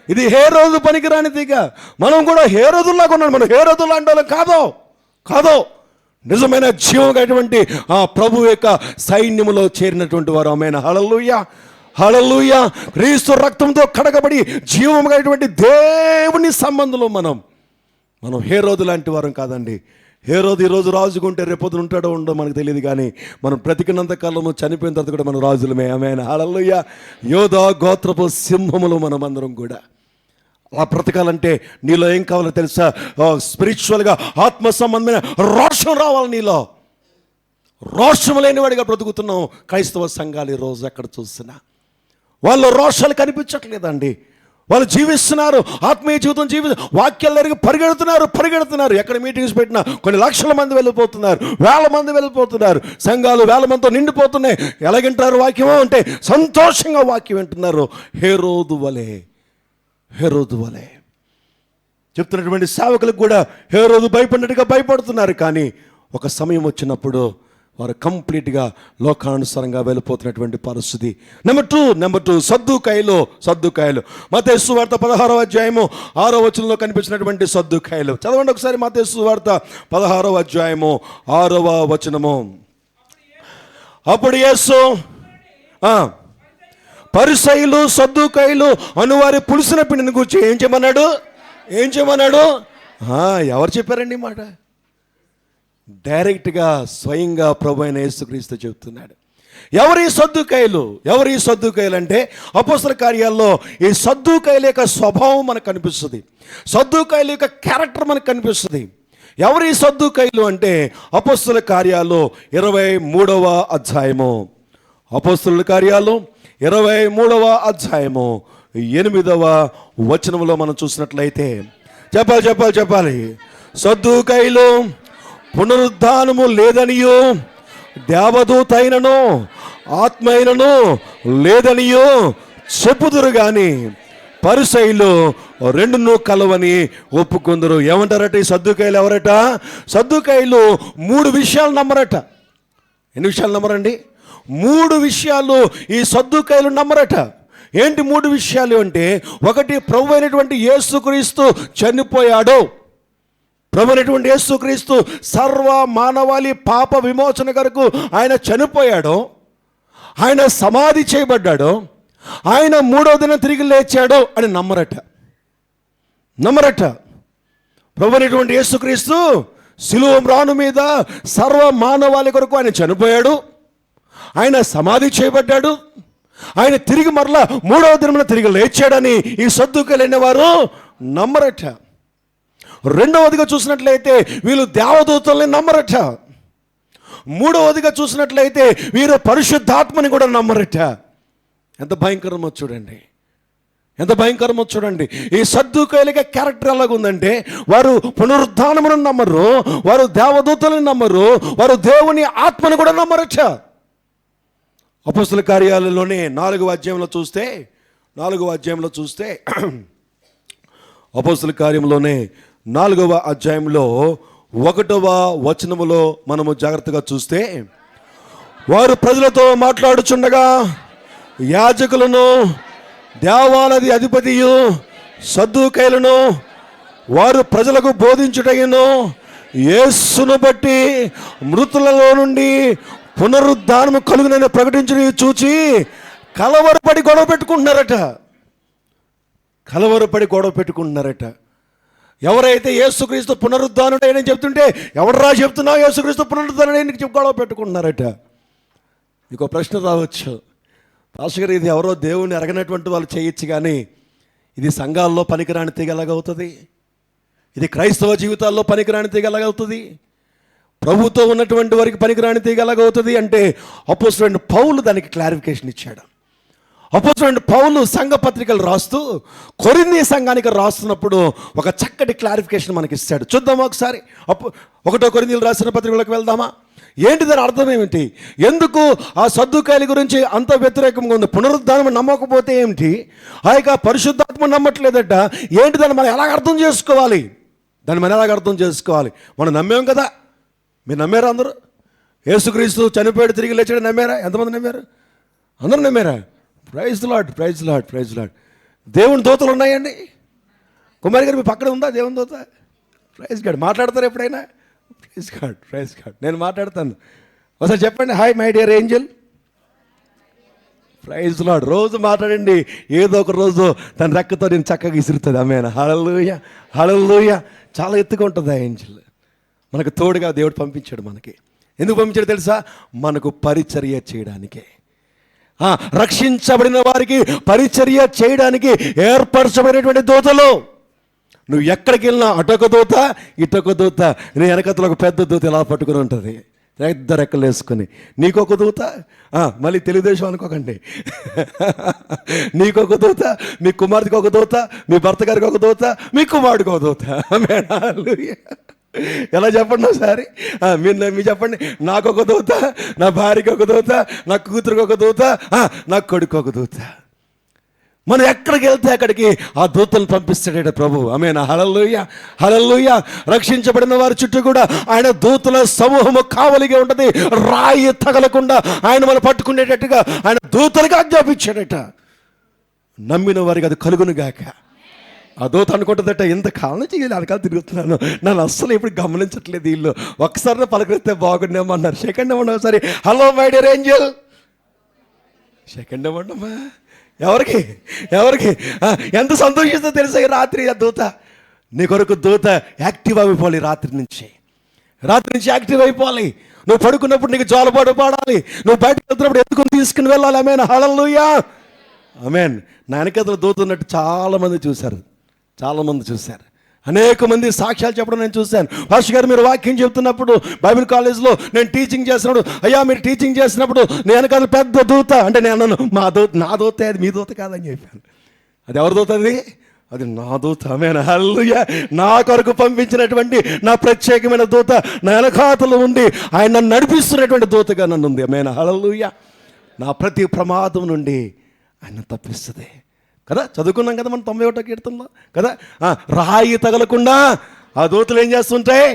ఇది హేరోదు పనికిరాని తీగ. మనం కూడా హేరోదులాగా ఉన్నాం. మనం హేరోదు లాంటి వాళ్ళం కాదో నిజమైన జీవమైనటువంటి ఆ ప్రభు యొక్క సైన్యములో చేరినటువంటి వారు. ఆమేన్. హల్లెలూయా, హల్లెలూయా. క్రీస్తు రక్తంతో కడగబడి జీవమైనటువంటి దేవుని సంబంధంలో మనం హేరోదు లాంటి వారం కాదండి. హేరోదు ఈరోజు రాజుకుంటే రేపొద్దున ఉంటాడో ఉండో మనకు తెలియదు, కానీ మనం బ్రతికినంత కాలము చనిపోయిన తర్వాత కూడా మనం రాజులమే. ఆమేన్. హల్లెలూయా. యోధా గోత్రపు సింహములు మనమందరం కూడా. అలా బ్రతకాలంటే నీలో ఏం కావాలో తెలుసా? స్పిరిచువల్గా ఆత్మ సంబంధమైన రోషం రావాలి నీలో. రోషం లేనివాడిగా బ్రతుకుతున్నాం క్రైస్తవ సంఘాలు ఈరోజు. ఎక్కడ చూసినా వాళ్ళు రోషాలు కనిపించట్లేదండి. వాళ్ళు జీవిస్తున్నారు, ఆత్మీయ జీవితం వాక్యాలు ఎరిగి పరిగెడుతున్నారు. ఎక్కడ మీటింగ్స్ పెట్టినా కొన్ని లక్షల మంది వెళ్ళిపోతున్నారు, వేల మంది వెళ్ళిపోతున్నారు. సంఘాలు వేల మందితో నిండిపోతున్నాయి. ఎలాగింటారు వాక్యమో అంటే సంతోషంగా వాక్యం వింటున్నారు. హేరోదు వలె చెప్తున్నటువంటి సేవకులకు కూడా హేరోదు భయపడినట్టుగా భయపడుతున్నారు. కానీ ఒక సమయం వచ్చినప్పుడు వారు కంప్లీట్గా లోకానుసారంగా వెళ్ళిపోతున్నటువంటి పరిస్థితి. నెంబర్ టూ సద్దుకాయలు. మత్తయి సువార్త 16వ అధ్యాయము 6వ వచనంలో కనిపించినటువంటి సద్దుకాయలు. చదవండి ఒకసారి మత్తయి సువార్త 16వ అధ్యాయము 6వ వచనము. అప్పుడు యేసు పరిసయ్యులు సద్దుకాయలు అనువారి పులిసిన పిండిని గురించి ఏం చేయమన్నాడు? ఎవరు చెప్పారండి మాట? డైరెక్ట్గా స్వయంగా ప్రభు అయిన యేసుక్రీస్తు చెప్తున్నాడు. ఎవరి సద్దుకాయలు అంటే అపోస్తల కార్యాల్లో ఈ సద్దుకాయల యొక్క స్వభావం మనకు కనిపిస్తుంది. సద్దుకాయల యొక్క క్యారెక్టర్ మనకు కనిపిస్తుంది. ఎవరి సద్దుకాయలు అంటే అపోస్తల కార్యాలు 23వ అధ్యాయము. అపోస్తల కార్యాలు 23వ అధ్యాయము 8వ వచనంలో మనం చూసినట్లయితే చెప్పాలి. సద్దుకాయలు పునరుద్ధానము లేదనియో, దేవదూత అయినను ఆత్మ అయినను లేదనియో చెప్పుదురు గాని పరిసయ్యులు రెండును కలవని ఒప్పుకుందరు. ఏమంటారట ఈ సద్దుకాయలు? ఎవరట? సద్దుకాయలు 3 విషయాలు నమ్మరట. ఎన్ని విషయాలు నమ్మరండి? 3 విషయాలు ఈ సద్దుకాయలు నమ్మరట. ఏంటి 3 విషయాలు అంటే, ఒకటి, ప్రభు అయినటువంటి యేసుక్రీస్తు చనిపోయాడు. ప్రభు అయినటువంటి యేసుక్రీస్తు సర్వ మానవాళి పాప విమోచన కొరకు ఆయన చనిపోయాడు, ఆయన సమాధి చేయబడ్డాడు, ఆయన 3వ దినం తిరిగి లేచాడు అని నమ్మరట. ప్రభు అయినటువంటి యేసుక్రీస్తు శిలువ మ్రాను మీద సర్వ మానవాళి కొరకు ఆయన చనిపోయాడు, ఆయన సమాధి చేయబడ్డాడు, ఆయన తిరిగి మరలా 3వ దినమున తిరిగి లేచాడని ఈ సద్దుకాయలైన వారు నమ్మరట. రెండవదిగా చూసినట్లయితే వీళ్ళు దేవదూతల్ని నమ్మరట. మూడవదిగా చూసినట్లయితే వీరు పరిశుద్ధాత్మని కూడా నమ్మరట. ఎంత భయంకరమో చూడండి. ఈ సద్దుకాయలకి క్యారెక్టర్ ఎలాగుందంటే, వారు పునరుద్ధానమును నమ్మరు, వారు దేవదూతలను నమ్మరు, వారు దేవుని ఆత్మను కూడా నమ్మరట. అపోస్తల కార్యాలలోనే 4వ అధ్యాయంలో చూస్తే అపోస్తల కార్యంలోనే 4వ అధ్యాయంలో 1వ వచనములో మనము జాగ్రత్తగా చూస్తే, వారు ప్రజలతో మాట్లాడుచుండగా యాజకులను దేవాలయ అధిపతియు సద్దుకాయలను వారు ప్రజలకు బోధించుటయును యేసును బట్టి మృతులలో నుండి పునరుద్ధానము కలుగునని ప్రకటించుని చూచి కలవరపడి గొడవ పెట్టుకుంటున్నారట. ఎవరైతే యేసుక్రీస్తు పునరుద్ధానుడని చెప్తుంటే, ఎవడరా చెప్తున్నావు యేసుక్రీస్తు పునరుద్ధానుడని గొడవ పెట్టుకుంటున్నారట. ఇంకో ప్రశ్న రావచ్చు, పాస్టర్ గారు ఇది ఎవరో దేవుని ఎరగనటువంటి వాళ్ళు చేయొచ్చు, కానీ ఇది సంఘాల్లో పనికిరాని తీగ ఎలాగవుతుంది? ఇది క్రైస్తవ జీవితాల్లో పనికిరాని తీగ ఎలాగవుతుంది? ప్రభుతో ఉన్నటువంటి వారికి పనికిరాని తీగ ఎలాగవుతుంది అంటే, అపోస్తలుడైన పౌలు దానికి క్లారిఫికేషన్ ఇచ్చాడు. అపోస్తలుడైన పౌలు సంఘ పత్రికలు రాస్తూ కొరింథీ సంఘానికి రాస్తున్నప్పుడు ఒక చక్కటి క్లారిఫికేషన్ మనకి ఇస్తాడు. చూద్దామా ఒకసారి? 1 కొరింథీయులు రాసిన పత్రికలకు వెళ్దామా? ఏంటి దాని అర్థం ఏమిటి? ఎందుకు ఆ సద్దుకాయల గురించి అంత వ్యతిరేకంగా ఉంది? పునరుద్ధానం నమ్మకపోతే ఏమిటి? ఆ యొక్క పరిశుద్ధాత్మ నమ్మట్లేదట. ఏంటి దాన్ని మనం ఎలాగ అర్థం చేసుకోవాలి? మనం నమ్మాం కదా. మీరు నమ్మారా? అందరూ యేసుక్రీస్తు చనిపోయాడు తిరిగి లేచాడు నమ్మారా? ఎంతమంది నమ్మారు? అందరూ నమ్మారా? Praise lord. దేవుని దూతలు ఉన్నాయండి. కుమారి గారు మీ పక్కన ఉందా దేవుని దూత? Praise God. మాట్లాడతారు ఎప్పుడైనా? Praise God, praise God. నేను మాట్లాడతాను. ఒకసారి చెప్పండి, hi my dear angel. Praise lord. రోజు మాట్లాడండి, ఏదో ఒక రోజు తన రెక్కతో నేను చక్కగా ఇసురుతుంది. ఆమేన్. హల్లెలూయా, హల్లెలూయా. చాలా ఎత్తుగా ఉంటుంది ఆ ఏంజల్. మనకు తోడుగా దేవుడు పంపించాడు. మనకి ఎందుకు పంపించాడు తెలుసా? మనకు పరిచర్య చేయడానికే. రక్షించబడిన వారికి పరిచర్య చేయడానికి ఏర్పరచబడినటువంటి దూతలు. నువ్వు ఎక్కడికి వెళ్ళినా అటొక దూత ఇటొక దూత. నీ వెనకతలో ఒక పెద్ద దూత ఇలా పట్టుకుని ఉంటుంది, పెద్ద రెక్కలు వేసుకొని. నీకొక దూత, మళ్ళీ తెలుగుదేశం అనుకోకండి. నీకొక దూత, మీ కుమార్తెకి ఒక దూత, మీ భర్త గారికి ఒక దూత, మీ కుమారుడికి ఒక దూత. ఎలా చెప్పండి ఒకసారి? మీరు చెప్పండి. నాకొక దూత, నా భార్యకి ఒక దూత, నా కూతురికి ఒక దూత, నా కొడుకు ఒక దూత. మనం ఎక్కడికి వెళ్తే అక్కడికి ఆ దూతలను పంపిస్తాడట ప్రభు. ఆమేన్. హల్లెలూయా, హల్లెలూయా. రక్షించబడిన వారి చుట్టూ కూడా ఆయన దూతల సమూహము కావలిగా ఉంటుంది. రాయి తగలకుండా ఆయన మనం పట్టుకునేటట్టుగా ఆయన దూతలుగా ఆజ్ఞాపించాడట. నమ్మిన వారికి అది కలుగునుగాక. ఆ దూత అనుకుంటుందట, ఇంతకాలం నుంచి వెనకాల తిరుగుతున్నాను, నన్ను అస్సలు ఎప్పుడు గమనించట్లేదు వీళ్ళు, ఒక్కసారి పలకరిస్తే బాగుండేమో అన్నారు. సెకండ్ ఇవ్వండి ఒకసారి. Hello my dear angel. Second ఇవ్వండమ్మా. ఎవరికి ఎవరికి ఎంత సంతోషిస్తుందో తెలుసా ఈ రాత్రి? ఆ దూత నీ కొరకు దూత యాక్టివ్ అయిపోవాలి. రాత్రి నుంచి యాక్టివ్ అయిపోవాలి. నువ్వు పడుకున్నప్పుడు నీకు జోలపాటు పాడాలి. నువ్వు బయటకు వెళ్తున్నప్పుడు ఎత్తుకుని తీసుకుని వెళ్ళాలి. ఆమేన్. హల్లెలూయా, ఆమేన్. నా వెనకతలు దూత ఉన్నట్టు చాలామంది చూశారు. అనేక మంది సాక్ష్యాలు చెప్పడం నేను చూశాను. పాస్టర్ గారు మీరు వాక్యం చెప్తున్నప్పుడు బైబిల్ కాలేజ్లో నేను టీచింగ్ చేసినప్పుడు, అయ్యా మీరు టీచింగ్ చేసినప్పుడు నేను వెనకాల పెద్ద దూత అంటే నేను అన్నాను, మా దూత, నా దూత, అది మీ దూత కాదని చెప్పాను. అది ఎవరి దూత? అది నా దూత. ఆమేన్. హల్లెలూయా. నా కొరకు పంపించినటువంటి నా ప్రత్యేకమైన దూత నా వెనకాతలో ఉండి ఆయన నన్ను నడిపిస్తున్నటువంటి దూతగా నన్ను ఉంది. ఆమేన్. హల్లెలూయా. నా ప్రతి ప్రమాదం నుండి ఆయన తప్పిస్తుంది కదా. చదువుకున్నాం కదా మనం 91వ కీర్తనలో కదా. రాయి తగలకుండా ఆ దూతలు ఏం చేస్తుంటాయి?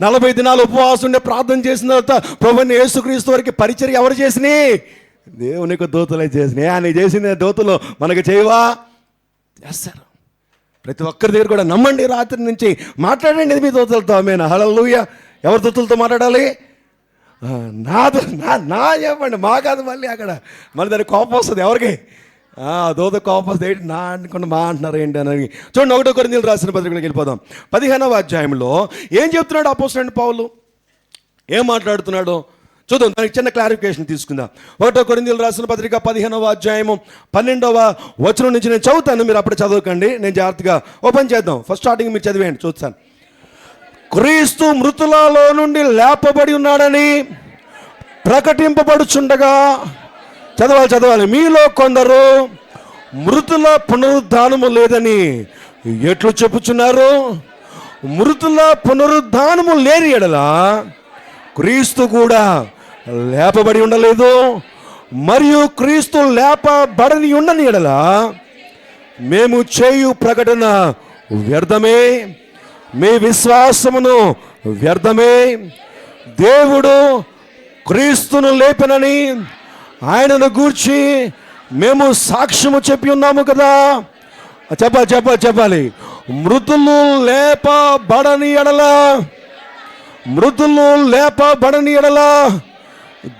40 దినాలు ఉపవాసం ఉండే ప్రార్థన చేసిన తర్వాత ప్రభువుని యేసుక్రీస్తు వారికి పరిచర్య ఎవరు చేసినాయి? దేవునికి దూతలే చేసినాయి. ఆయన చేసిన దూతలు మనకు చేయవా? చేస్తారు. ప్రతి ఒక్కరి దగ్గర కూడా నమ్మండి. రాత్రి నుంచి మాట్లాడండి మీ దూతలతో. ఆమేన్. హల్లెలూయా. ఎవరి దూతలతో మాట్లాడాలి? నా చెప్పండి, మా కాదు. మళ్ళీ దానికి కోపం వస్తుంది. ఎవరికి? దూత కోపం వస్తుంది. ఏంటి నా అనుకున్న మా అంటున్నారు ఏంటి అని. చూడండి, 1 కొరింథీయులకు రాసిన పత్రికలోకి వెళ్ళిపోదాం. 15వ అధ్యాయంలో ఏం చెప్తున్నాడు అపోస్తలుడైన పౌలు? ఏం మాట్లాడుతున్నాడు చూద్దాం. దానికి చిన్న క్లారిఫికేషన్ తీసుకుందాం. 1 కొరింథీయులకు రాసిన పత్రిక 15వ అధ్యాయము 12వ వచనం నుంచి నేను చదువుతాను. మీరు అప్పుడు చదవకండి, నేను జాగ్రత్తగా ఓపెన్ చేద్దాం. ఫస్ట్ స్టార్టింగ్ మీరు చదివేయండి, చూస్తాను. క్రీస్తు మృతులలో నుండి లేపబడి ఉన్నాడని ప్రకటింపబడుచుండగా, చదవాలి, మీలో కొందరు మృతుల పునరుద్ధానము లేదని ఎట్లు చెప్పుచున్నారు? మృతుల పునరుద్ధానము లేని ఎడల క్రీస్తు కూడా లేపబడి ఉండలేదు. మరియు క్రీస్తు లేపబడని ఉండని ఎడల మేము చేయు ప్రకటన వ్యర్థమే, మీ విశ్వాసమును వ్యర్థమే. దేవుడు క్రీస్తును లేపనని ఆయనను గూర్చి మేము సాక్ష్యము చెప్పి ఉన్నాము కదా. చెప్పాలి. మృతులు లేపబడని ఎడల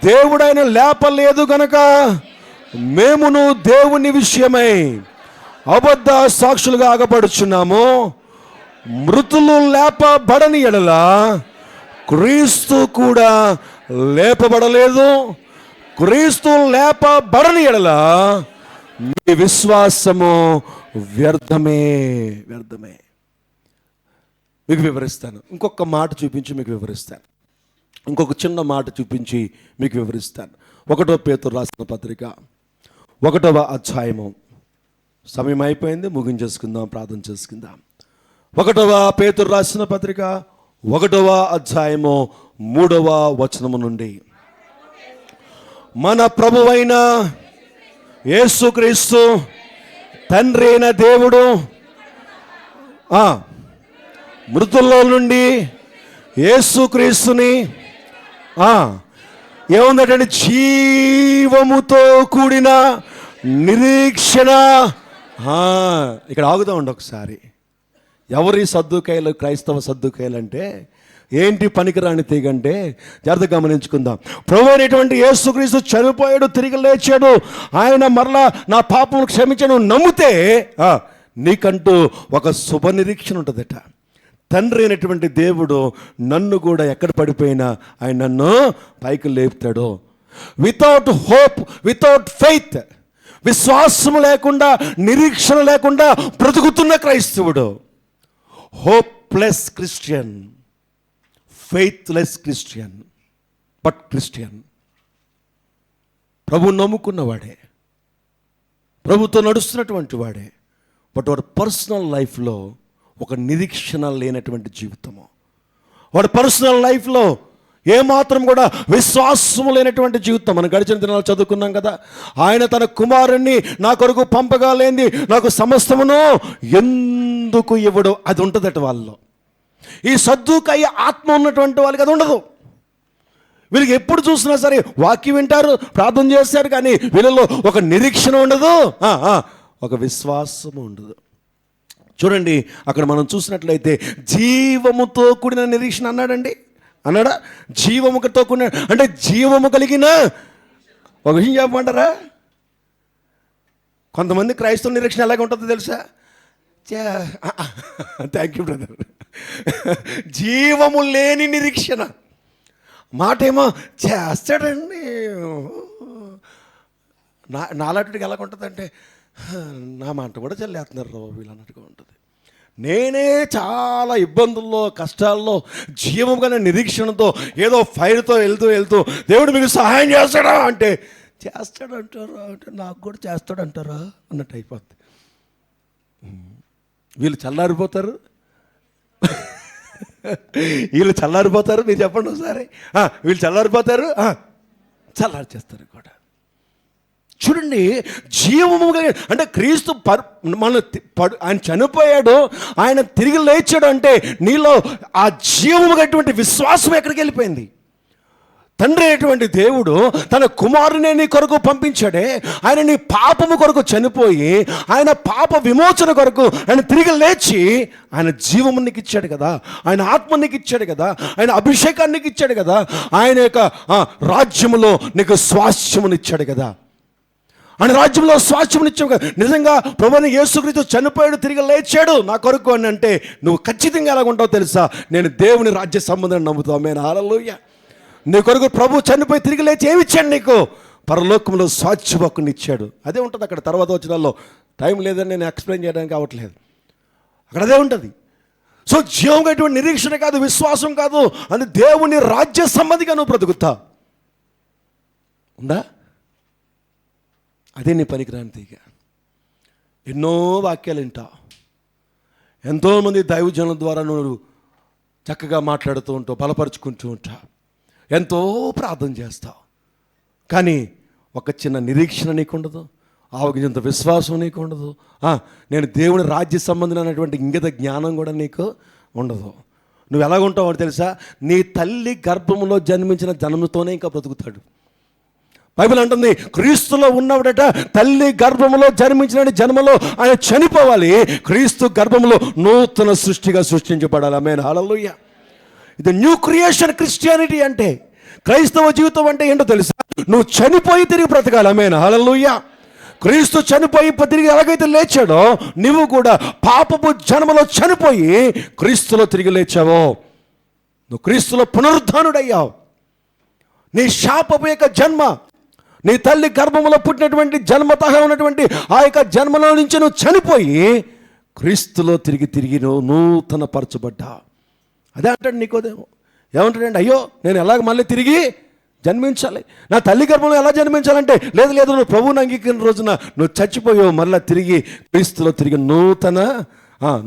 దేవుడైన లేపలేదు గనక మేమును దేవుని విషయమై అబద్ధ సాక్షులుగా ఆగపడుచున్నాము. మృతులు లేపబడని ఎడల క్రీస్తు కూడా లేపబడలేదు. క్రీస్తు లేపబడని ఎడల మీ విశ్వాసము వ్యర్థమే. మీకు వివరిస్తాను. ఇంకొక మాట చూపించి మీకు వివరిస్తాను. ఇంకొక చిన్న మాట చూపించి మీకు వివరిస్తాను. 1 పేతురు రాసిన పత్రిక 1వ అధ్యాయము. సమయం అయిపోయింది, ముగించేసుకుందాం, ప్రార్థన చేసుకుందాం. 1 పేతురు రాసిన పత్రిక 1వ అధ్యాయము 3వ వచనము నుండి, మన ప్రభువైన యేసుక్రీస్తు తండ్రి అయిన దేవుడు మృతుల్లో నుండి యేసుక్రీస్తుని ఏముందంటే జీవముతో కూడిన నిరీక్షణ ఇక్కడ ఆగుదామండి ఒకసారి. ఎవరి సద్దుకాయలు? క్రైస్తవ సద్దుకాయలు అంటే ఏంటి? పనికిరాని తీగంటే జాగ్రత్తగా గమనించుకుందాం. ప్రభు అయినటువంటి యేసుక్రీస్తు చనిపోయాడు, తిరిగి లేచాడు, ఆయన మరలా నా పాపం క్షమించను నమ్మితే నీకంటూ ఒక శుభ నిరీక్షణ ఉంటుందట. తండ్రి అయినటువంటి దేవుడు నన్ను కూడా ఎక్కడ పడిపోయినా ఆయన నన్ను పైకి లేపుతాడు. వితౌట్ హోప్, వితౌట్ ఫెయిత్, విశ్వాసము లేకుండా, నిరీక్షణ లేకుండా బ్రతుకుతున్న క్రైస్తవుడు hopeless Christian, faithless Christian, but Christian. ప్రభువు నమ్ముకున్నవాడే, ప్రభుతో నడుస్తున్నటువంటి వాడే, బట్ వాడు పర్సనల్ లైఫ్లో ఒక నిరీక్షణ లేనటువంటి జీవితము, వాడి పర్సనల్ లైఫ్లో ఏమాత్రం కూడా విశ్వాసము లేనటువంటి జీవితం. మనం గడిచిన దినాలు చదువుకున్నాం కదా, ఆయన తన కుమారుణ్ణి నా కొరకు పంపగా లేనిది నాకు సమస్తమును ఎందుకు ఇవ్వడు, అది ఉంటుందట వాళ్ళలో. ఈ సద్దుకాయ ఆత్మ ఉన్నటువంటి వాళ్ళకి అది ఉండదు. వీళ్ళకి ఎప్పుడు చూసినా సరే వాక్యం వింటారు, ప్రార్థన చేస్తారు, కానీ వీళ్ళలో ఒక నిరీక్షణ ఉండదు, ఒక విశ్వాసము ఉండదు. చూడండి, అక్కడ మనం చూసినట్లయితే జీవముతో కూడిన నిరీక్షణ అన్నాడా? జీవముతో కూడిన అంటే జీవము కలిగిన. ఒక విషయం చెప్పమంటారా? కొంతమంది క్రైస్తవ నిరీక్షణ ఎలాగ ఉంటుందో తెలుసా? Thank you brother. జీవము లేని నిరీక్షణ. మాట ఏమో చేస్తాడండి, నాలాంటికి ఎలాగ ఉంటుందంటే నా మాట కూడా చల్లేస్తున్నారు వీళ్ళు అన్నట్టుగా ఉంటుంది. నేనే చాలా ఇబ్బందుల్లో, కష్టాల్లో, జీవంగానే నిరీక్షణతో ఏదో ఫైర్తో వెళ్తూ దేవుడు మీకు సహాయం చేస్తాడా అంటే చేస్తాడంటారా అంటే నాకు కూడా చేస్తాడంటారా అన్నట్టు అయిపోద్ది. వీళ్ళు చల్లారిపోతారు, మీరు చెప్పండి ఒకసారి. వీళ్ళు చల్లారిపోతారు, చల్లారి చేస్తారు కూడా. చూడండి, జీవము అంటే క్రీస్తు ఆయన చనిపోయాడు, ఆయన తిరిగి లేచాడు అంటే నీలో ఆ జీవము కలిగినటువంటి విశ్వాసం ఎక్కడికి వెళ్ళిపోయింది? తండ్రి అయినటువంటి దేవుడు తన కుమారుని నీ కొరకు పంపించాడే, ఆయన నీ పాపము కొరకు చనిపోయి ఆయన పాప విమోచన కొరకు ఆయన తిరిగి లేచి ఆయన జీవము నీకు ఇచ్చాడు కదా, ఆయన ఆత్మ నీకు ఇచ్చాడు కదా, ఆయన అభిషేకాన్ని నీకు ఇచ్చాడు కదా, ఆయన యొక్క రాజ్యములో నీకు స్వాస్థ్యమునిచ్చాడు కదా, ఆయన రాజ్యంలో స్వాస్థ్యమునిచ్చావు కదా. నిజంగా ప్రభువైన యేసుక్రీస్తు చనిపోయాడు, తిరిగి లేచాడు నా కొరకు అని అంటే నువ్వు ఖచ్చితంగా ఎలాగుంటావు తెలుసా? నేను దేవుని రాజ్య సంబంధాన్ని నమ్ముతావు. ఆమేన్, హల్లెలూయా. నీ కొరకు ప్రభు చనిపోయి తిరిగి లేచి ఏమి ఇచ్చాడు నీకు? పరలోకంలో స్వాస్థ్యముని ఇచ్చాడు. అదే ఉంటుంది అక్కడ తర్వాత వచనాల్లో. టైం లేదని నేను ఎక్స్ప్లెయిన్ చేయడానికి అవ్వట్లేదు, అక్కడ అదే ఉంటుంది. సో జీవంగా ఎటువంటి నిరీక్షణ కాదు, విశ్వాసం కాదు, అని దేవుని రాజ్య సంబంధిగా నువ్వు బ్రతుకుతా ఉందా? అదే నీ పనికిరాని తీగ. ఎన్నో వాక్యాలు వింటావు, ఎంతోమంది దైవజనుల ద్వారా నువ్వు చక్కగా మాట్లాడుతూ ఉంటావు, బలపరుచుకుంటూ ఉంటావు, ఎంతో ప్రార్థన చేస్తావు, కానీ ఒక చిన్న నిరీక్షణ నీకు ఉండదు, ఆవగింత విశ్వాసం నీకు ఉండదు, నేను దేవుని రాజ్య సంబంధమైనటువంటి ఇంగిత జ్ఞానం కూడా నీకు ఉండదు. నువ్వు ఎలాగుంటావు అని తెలుసా? నీ తల్లి గర్భంలో జన్మించిన జన్మతోనే ఇంకా బ్రతుకుతాడు. బైబిల్ అంటుంది, క్రీస్తులో ఉన్నవాడట తల్లి గర్భములో జన్మించిన జన్మలో ఆయన చనిపోవాలి, క్రీస్తు గర్భంలో నూతన సృష్టిగా సృష్టించబడాలి. ఆమేన్, హల్లెలూయా. ఇది న్యూ క్రియేషన్ క్రిస్టియానిటీ అంటే. క్రైస్తవ జీవితం అంటే ఏంటో తెలుసా? నువ్వు చనిపోయి తిరిగి బ్రతకాలి. ఆమేన్, హల్లెలూయా. క్రీస్తు చనిపోయి తిరిగి ఎలాగైతే లేచాడో నువ్వు కూడా పాపపు జన్మలో చనిపోయి క్రీస్తులో తిరిగి లేచావో, నువ్వు క్రీస్తులో పునరుద్ధానుడయ్యావు. నీ శాపపు యొక్క జన్మ, నీ తల్లి గర్భంలో పుట్టినటువంటి జన్మతః ఉన్నటువంటి ఆ యొక్క జన్మలో నుంచి నువ్వు చనిపోయి క్రీస్తులో తిరిగి నువ్వు నూతన పరచబడ్డా. అదే అంటాడు నీకోదేమో. ఏమంటాడంటే, అయ్యో నేను ఎలాగ మళ్ళీ తిరిగి జన్మించాలి, నా తల్లి గర్భంలో ఎలా జన్మించాలంటే, లేదు నువ్వు ప్రభువుని అంగీకరించిన రోజున నువ్వు చచ్చిపోయావు, మళ్ళీ తిరిగి క్రీస్తులో తిరిగి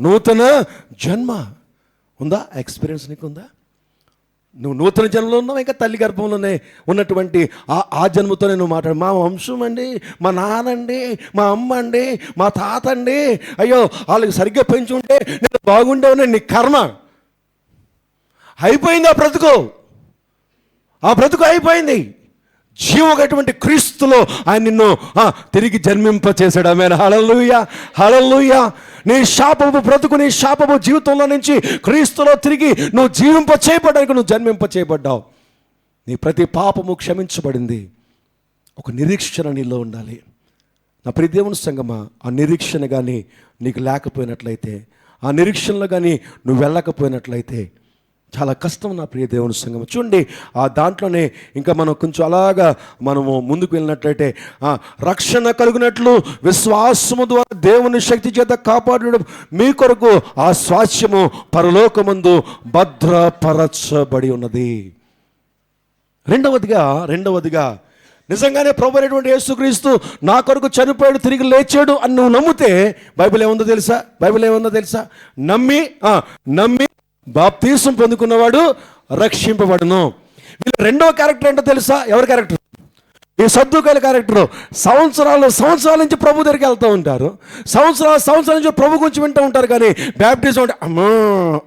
నూతన జన్మ ఉందా? ఎక్స్పీరియన్స్ నీకుందా? నువ్వు నూతన జన్మలో ఉన్నావు, ఇంకా తల్లి గర్భంలోనే ఉన్నటువంటి ఆ జన్మతోనే నువ్వు మాట్లాడు. మా వంశం అండి, మా నాన్నండి, మా అమ్మ అండి, మా తాత అండి, అయ్యో వాళ్ళకి సరిగ్గా పెంచుంటే నేను బాగుండేవని నీ కర్మ. అయిపోయింది ఆ బ్రతుకు అయిపోయింది. జీవమైనటువంటి క్రీస్తులో ఆయన నిన్ను తిరిగి జన్మింపచేశాడు. ఆమేన్. హల్లెలూయా, హల్లెలూయా. నీ శాపపు బ్రతుకు, నీ శాపపు జీవితంలో నుంచి క్రీస్తులో తిరిగి నువ్వు జీవింపచేయబడ్డానికి నువ్వు జన్మింపచేయబడ్డావు. నీ ప్రతి పాపము క్షమించబడింది. ఒక నిరీక్షణ నీలో ఉండాలి. నా ప్రియ దేవుని సంగమా, ఆ నిరీక్షణ కానీ నీకు లేకపోయినట్లయితే, ఆ నిరీక్షణలో కానీ నువ్వు వెళ్ళకపోయినట్లయితే చాలా కష్టం. నా ప్రియ దేవుని సంగమం చూడండి, ఆ దాంట్లోనే ఇంకా మనం కొంచెం అలాగా మనము ముందుకు వెళ్ళినట్లయితే, రక్షణ కలుగునట్లు విశ్వాసము ద్వారా దేవుని శక్తి చేత కాపాడడం మీ కొరకు ఆ స్వాస్థ్యము పరలోకమందు భద్రపరచబడి ఉన్నది. రెండవదిగా నిజంగానే ప్రభువు అయినటువంటి యేసుక్రీస్తు నా కొరకు చనిపోయాడు, తిరిగి లేచాడు అని నువ్వు నమ్మితే బైబిల్ ఏముందో తెలుసా? నమ్మి బాప్తీసం పొందుకున్నవాడు రక్షింపబడును. వీళ్ళ రెండవ క్యారెక్టర్ ఏంటో తెలుసా? ఎవరి క్యారెక్టర్? ఈ సద్దూకాయల క్యారెక్టర్. సంవత్సరాల నుంచి ప్రభు దగ్గరికి వెళ్తూ ఉంటారు, సంవత్సరాల నుంచి ప్రభు గురించి వింటూ ఉంటారు, కానీ బ్యాప్టిజం అంటే అమ్మా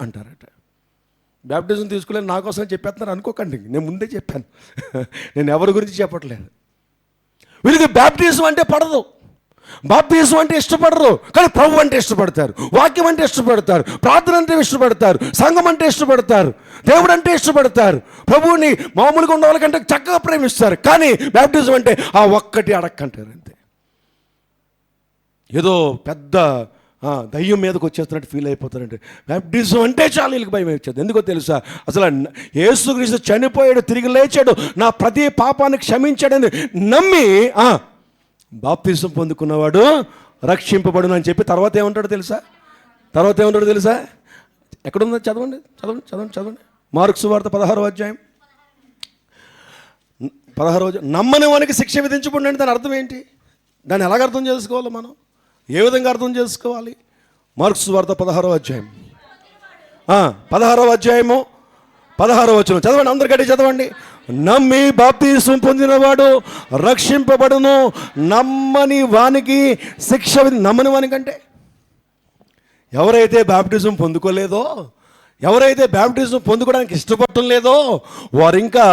అంటారట. బ్యాప్టిజం తీసుకోలేదు నా కోసం చెప్పేస్తున్నారు అనుకోకండి, నేను ముందే చెప్పాను. నేను ఎవరి గురించి చెప్పట్లేదు. వీళ్ళకి బ్యాప్టిజం అంటే పడదు, బాప్తిజం అంటే ఇష్టపడరు, కానీ ప్రభు అంటే ఇష్టపడతారు, వాక్యం అంటే ఇష్టపడతారు, ప్రార్థన అంటే ఇష్టపడతారు, సంఘం అంటే ఇష్టపడతారు, దేవుడు అంటే ఇష్టపడతారు, ప్రభువుని మామూలుగా ఉన్న వాళ్ళకంటే చక్కగా ప్రేమిస్తారు. కానీ బ్యాప్టిజం అంటే ఆ ఒక్కటి అడక్కంటారు అంతే. ఏదో పెద్ద దయ్యం మీదకి వచ్చేస్తున్నట్టు ఫీల్ అయిపోతారంటే బ్యాప్టిజం అంటే చాలా వీళ్ళకి భయం వచ్చేది. ఎందుకో తెలుసా? అసలు యేసుక్రీస్తు చనిపోయాడు, తిరిగి లేచాడు, నా ప్రతి పాపాన్ని క్షమించాడని నమ్మి బాప్తిసం పొందుకున్నవాడు రక్షింపబడును అని చెప్పి తర్వాత ఏమంటాడో తెలుసా? ఎక్కడుందో చదవండి. మార్కు సువార్త 16వ అధ్యాయం 16 నమ్మని వానికి శిక్ష విధించబడి అంటే దాని అర్థం ఏంటి? దాన్ని ఎలాగ అర్థం చేసుకోవాలి? మనం ఏ విధంగా అర్థం చేసుకోవాలి? మార్కు సువార్త 16వ అధ్యాయం 16వ అధ్యాయము 16వ వచనం చదవండి, అందరికంటే చదవండి. నమ్మి బాప్తిసం పొందినవాడు రక్షింపబడును, నమ్మని వానికి శిక్ష. నమ్మని వానికి అంటే ఎవరైతే బాప్టిజం పొందుకోలేదో, ఎవరైతే బ్యాప్టిజం పొందుకోవడానికి ఇష్టపడటం లేదో వారు ఇంకా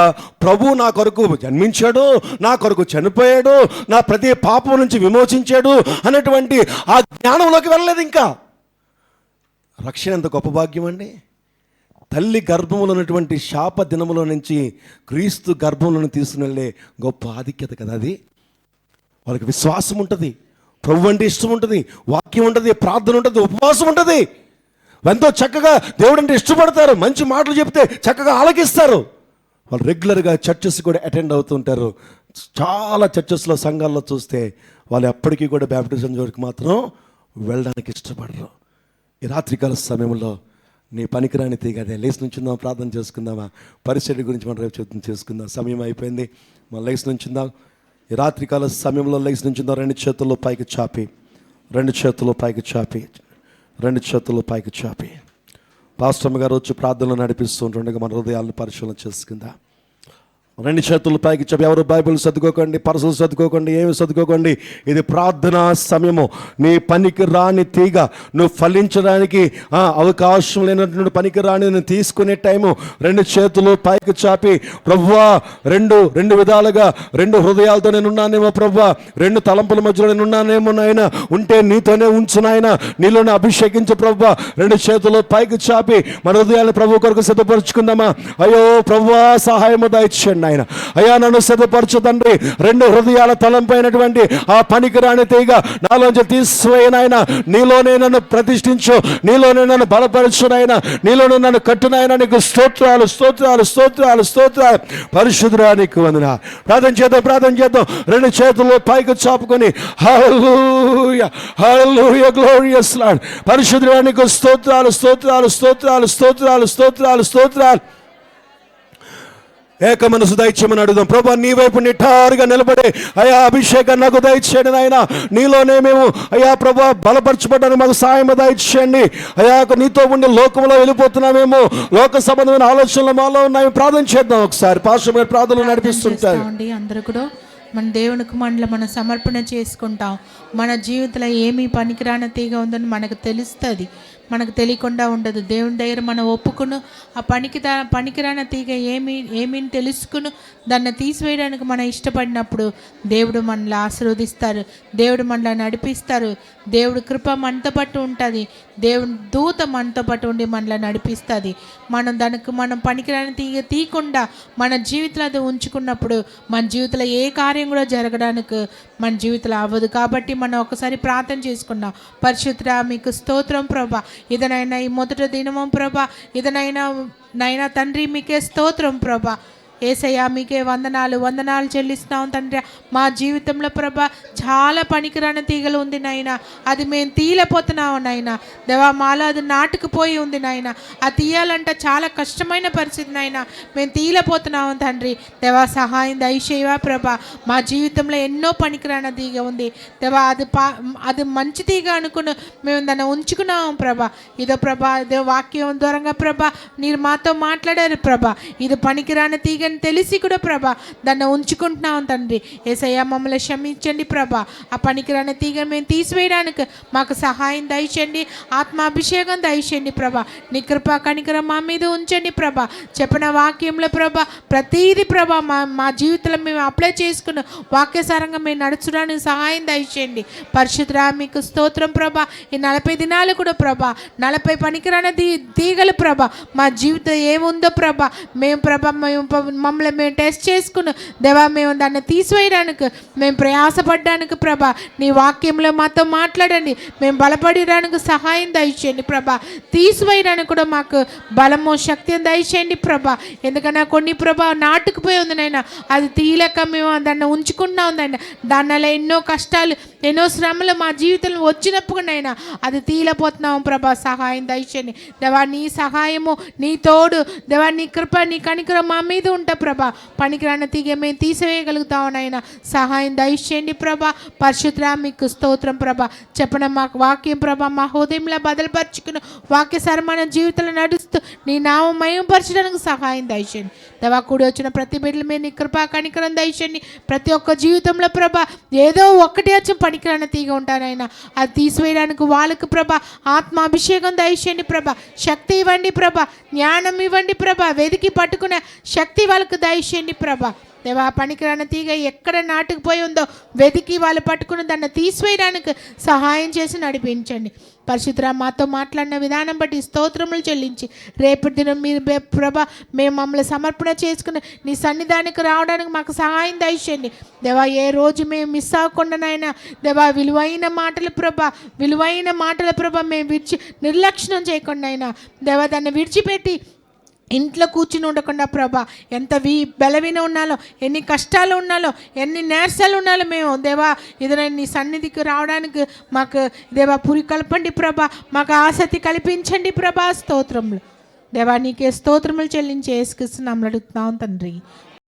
ప్రభు నా కొరకు జన్మించాడు, నా కొరకు చనిపోయాడు, నా ప్రతి పాపం నుంచి విమోచించాడు అనేటువంటి ఆ జ్ఞానంలోకి వెళ్ళలేదు. ఇంకా రక్షణ ఎంత గొప్ప భాగ్యం అండి. తల్లి గర్భంలో ఉన్నటువంటి శాప దినములో నుంచి క్రీస్తు గర్భంలో తీసుకుని వెళ్ళే గొప్ప ఆధిక్యత కదా అది. వాళ్ళకి విశ్వాసం ఉంటుంది, ప్రభు అంటే ఇష్టం ఉంటుంది, వాక్యం ఉంటుంది, ప్రార్థన ఉంటుంది, ఉపవాసం ఉంటుంది. ఎంతో చక్కగా దేవుడు అంటే ఇష్టపడతారు, మంచి మాటలు చెప్తే చక్కగా ఆలకిస్తారు. వాళ్ళు రెగ్యులర్గా చర్చెస్ కూడా అటెండ్ అవుతుంటారు. చాలా చర్చెస్లో సంఘాల్లో చూస్తే వాళ్ళు ఎప్పటికీ కూడా బ్యాప్టిజం జోలికి మాత్రం వెళ్ళడానికి ఇష్టపడరు. ఈ రాత్రికాల సమయంలో నీ పనికిరాని తీగదే లేచి నుంచుందాం, ప్రార్థన చేసుకుందామా? పరిస్థితి గురించి మనం రేపు చెప్తుంది చేసుకుందాం. సమయం అయిపోయింది, మనం లేచి నుంచుందాం. ఈ రాత్రికాల సమయంలో లేచి నుంచుందాం. రెండు చేతుల్లో పైకి చాపి పాస్టర్ గారు వచ్చి ప్రార్థనలు నడిపిస్తూ ఉంటుండగా మన హృదయాలను పరిశీలన చేసుకుందాం. రెండు చేతులు పైకి చాపి. ఎవరు బైబిల్ చదువుకోకండి, పరసలు చదువుకోకండి, ఏమి చదువుకోకండి. ఇది ప్రార్థనా సమయము. నీ పనికి రాని తీగ నువ్వు ఫలించడానికి అవకాశం లేనటువంటి పనికి రాని నువ్వు తీసుకునే టైము. రెండు చేతులు పైకి చాపి, ప్రభువా రెండు విధాలుగా రెండు హృదయాలతో నేను ఉన్నానేమో ప్రభువా, రెండు తలంపుల మధ్యలో నేను ఉన్నానేమో నాయన, ఉంటే నీతోనే ఉంచు నాయన, నీలోనే అభిషేకించు ప్రభువా. రెండు చేతులు పైకి చాపి మన హృదయాన్ని ప్రభు కొరకు సిద్ధపరుచుకుందామా? అయ్యో ప్రభువా సహాయము దయచేయండి ఆయన. అయ్యా నన్ను సిద్ధపరచు తండ్రి. రెండు హృదయాల తలంపైనటువంటి ఆ పనికిరాని తీగ నాలోంచి తీసివేయనాయన. నీలోనే నన్ను ప్రతిష్ఠించు, నీలోనే నన్ను బలపరచు నాయన, నీలోనే నన్ను కట్టునాయన. నీకు స్తోత్రాలు. పరిశుద్ధురానికి వందన. ప్రార్థన చేద్దాం. రెండు చేతుల్లో పైకి చాపుకొని హల్లెలూయా, గ్లోరియస్ లార్డ్. పరిశుద్ధురానికి స్తోత్రాలు. ఏక మనసు దయచేయమని అడుగుదాం. ప్రభా నీ వైపు నిఠారుగా నిలబడే అయా అభిషేకాన్ని నాకు దయచేయండి నాయన. నీలోనే మేము అయా ప్రభా బలపరచబడ్డానికి మాకు సాయం దయచేయండి అయా. నీతో ఉండి లోకంలో వెళ్ళిపోతున్నామేమో, లోక సంబంధమైన ఆలోచనలు మాలో ఉన్నాయి. ప్రార్థన చేద్దాం ఒకసారి. పాస్టర్ గారు ప్రార్థనలు నడిపిస్తుంటారు. అందరూ కూడా మన దేవుని కుమారులు మనం సమర్పణ చేసుకుంటాం. మన జీవితంలో ఏమి పనికిరాని తీగ ఉందని మనకు తెలుస్తుంది. మనకు తెలియకుండా ఉండదు. దేవుని దగ్గర మనం ఒప్పుకును, ఆ పనికిరాని తీగ ఏమీ తెలుసుకును దాన్ని తీసివేయడానికి మనం ఇష్టపడినప్పుడు దేవుడు మనల్ని ఆశీర్వదిస్తారు, దేవుడు మనల్ని నడిపిస్తారు. దేవుడు కృప మనతో పాటు ఉంటుంది, దేవుని దూత మనతో పాటు ఉండి మనల్ని నడిపిస్తుంది. మనం పనికిరాని తీగ తీయకుండా మన జీవితంలో అది ఉంచుకున్నప్పుడు మన జీవితంలో ఏ కార్యం కూడా జరగడానికి మన జీవితంలో అవ్వదు. కాబట్టి మనం ఒకసారి ప్రార్థన చేసుకున్నాం. పరిశుద్ధ మీకు స్తోత్రం ప్రభా, ఇదనైనా ఈ మొదటి దినము ప్రభా, ఇదనైనా తండ్రి మీకే స్తోత్రం ప్రభా. ఏసయ్యా మీకే వందనాలు చెల్లిస్తున్నాం తండ్రి. మా జీవితంలో ప్రభా చాలా పనికిరాని తీగలు ఉంది నాయన, అది మేము తీయలేకపోతున్నాం నాయన. దేవా మాలో అది నాటుకుపోయి ఉంది నాయన, అది తీయాలంటే చాలా కష్టమైన పరిస్థితి నాయన, మేము తీయలేకపోతున్నాం తండ్రి. దేవా సహాయం దయచేయవా ప్రభా. మా జీవితంలో ఎన్నో పనికిరాని తీగ ఉంది దేవా, అది మంచి తీగ అనుకుని మేము దాన్ని ఉంచుకున్నాం ప్రభా. ఇదో ప్రభా, ఇదో వాక్యం దూరంగా ప్రభా మీరు మాతో మాట్లాడారు ప్రభా. ఇది పనికిరాని తీగ తెలిసి కూడా ప్రభా దాన్ని ఉంచుకుంటున్నాం తండ్రి. యేసయ్యా మమ్మల్ని క్షమించండి ప్రభా. ఆ పనికిరాని తీగ మేము తీసివేయడానికి మాకు సహాయం దయచేయండి, ఆత్మాభిషేకం దయచేయండి ప్రభా. నీ కృపా కనికరం మా మీద ఉంచండి ప్రభా. చెప్పిన వాక్యంలో ప్రభా ప్రతీది ప్రభా మా జీవితంలో మేము అప్లై చేసుకున్న వాక్యసారంగా మేము నడుచడానికి సహాయం దయచేయండి. పరిశుద్ధ మీకు స్తోత్రం ప్రభా. ఈ 40 దినాలు కూడా ప్రభా 40 పనికిరాని తీగలు ప్రభా మా జీవితం ఏముందో ప్రభా మేము ప్రభా మమ్మల్ని మేము టెస్ట్ చేసుకుని దేవా మేము దాన్ని తీసివేయడానికి మేము ప్రయాసపడ్డానికి ప్రభా నీ వాక్యంలో మాతో మాట్లాడండి, మేము బలపడడానికి సహాయం దయచేయండి ప్రభా. తీసివేయడానికి కూడా మాకు బలము శక్తిని దయచేయండి ప్రభా. ఎందుకన్నా కొన్ని ప్రభా నాటుకుపోయి ఉంది నైనా, అది తీయలేక మేము దాన్ని ఉంచుకున్నా ఉందైనా, దానివల్ల ఎన్నో కష్టాలు ఎన్నో శ్రమలు మా జీవితంలో వచ్చినప్పుడునైనా అది తీయలేకపోతున్నాము ప్రభా. సహాయం దయచేయండి దేవా. నీ సహాయము నీ తోడు దేవా, నీ కృప నీ కనికరం మా మీద ఉంటా ప్రభా. పనికిరాని తీగ మేము తీసివేయగలుగుతాము నాయన, సహాయం దయచేయండి ప్రభా. పరిశుద్ధ మీకు స్తోత్రం ప్రభా. చెప్పిన మాకు వాక్యం ప్రభా మా హృదయంలో బదలుపరుచుకుని వాక్యసారి మన జీవితంలో నడుస్తూ నీ నామం మయంపరచడానికి సహాయం దయచేయండి దేవా. కూడి వచ్చిన ప్రతి బిడ్డల మీద నీ కృపా కనికరం దయచేయండి. ప్రతి ఒక్క జీవితంలో ప్రభా ఏదో ఒక్కటి వచ్చి పనికిరాని తీగ ఉంటానైనా అది తీసివేయడానికి వాళ్ళకు ప్రభా ఆత్మాభిషేకం దయచేయండి ప్రభా. శక్తి ఇవ్వండి ప్రభా, జ్ఞానం ఇవ్వండి ప్రభా, వెతికి పట్టుకునే శక్తి వాళ్ళకు దయచేయండి ప్రభా. దేవా పనికిరాని తీగ ఎక్కడ నాటుకుపోయి ఉందో వెతికి వాళ్ళు పట్టుకుని దాన్ని తీసివేయడానికి సహాయం చేసి నడిపించండి. పరిశుద్ధ మాతో మాట్లాడిన విధానం బట్టి స్తోత్రములు చెల్లించి రేపటి దినం మీరు ప్రభా మేము మమ్మల్ని సమర్పణ చేసుకుని నీ సన్నిధానికి రావడానికి మాకు సహాయం దయచేయండి దేవా. ఏ రోజు మేము మిస్ అవ్వకుండానైనా దేవా విలువైన మాటల ప్రభా మేము నిర్లక్ష్యం చేయకుండా అయినా దేవా దాన్ని విడిచిపెట్టి ఇంట్లో కూర్చుని ఉండకుండా ప్రభా ఎంత బలవీన ఉన్నాలో, ఎన్ని కష్టాలు ఉన్నాలో, ఎన్ని నేర్సాలు ఉన్నాలో మేము దేవా ఏదైనా నీ సన్నిధికి రావడానికి మాకు దేవా పురి కలపండి ప్రభా, మాకు ఆసక్తి కల్పించండి ప్రభా. స్తోత్రములు దేవా, నీకే స్తోత్రములు చెల్లించి యేసుక్రీస్తు నామములో అడుగుతున్నాం తండ్రి,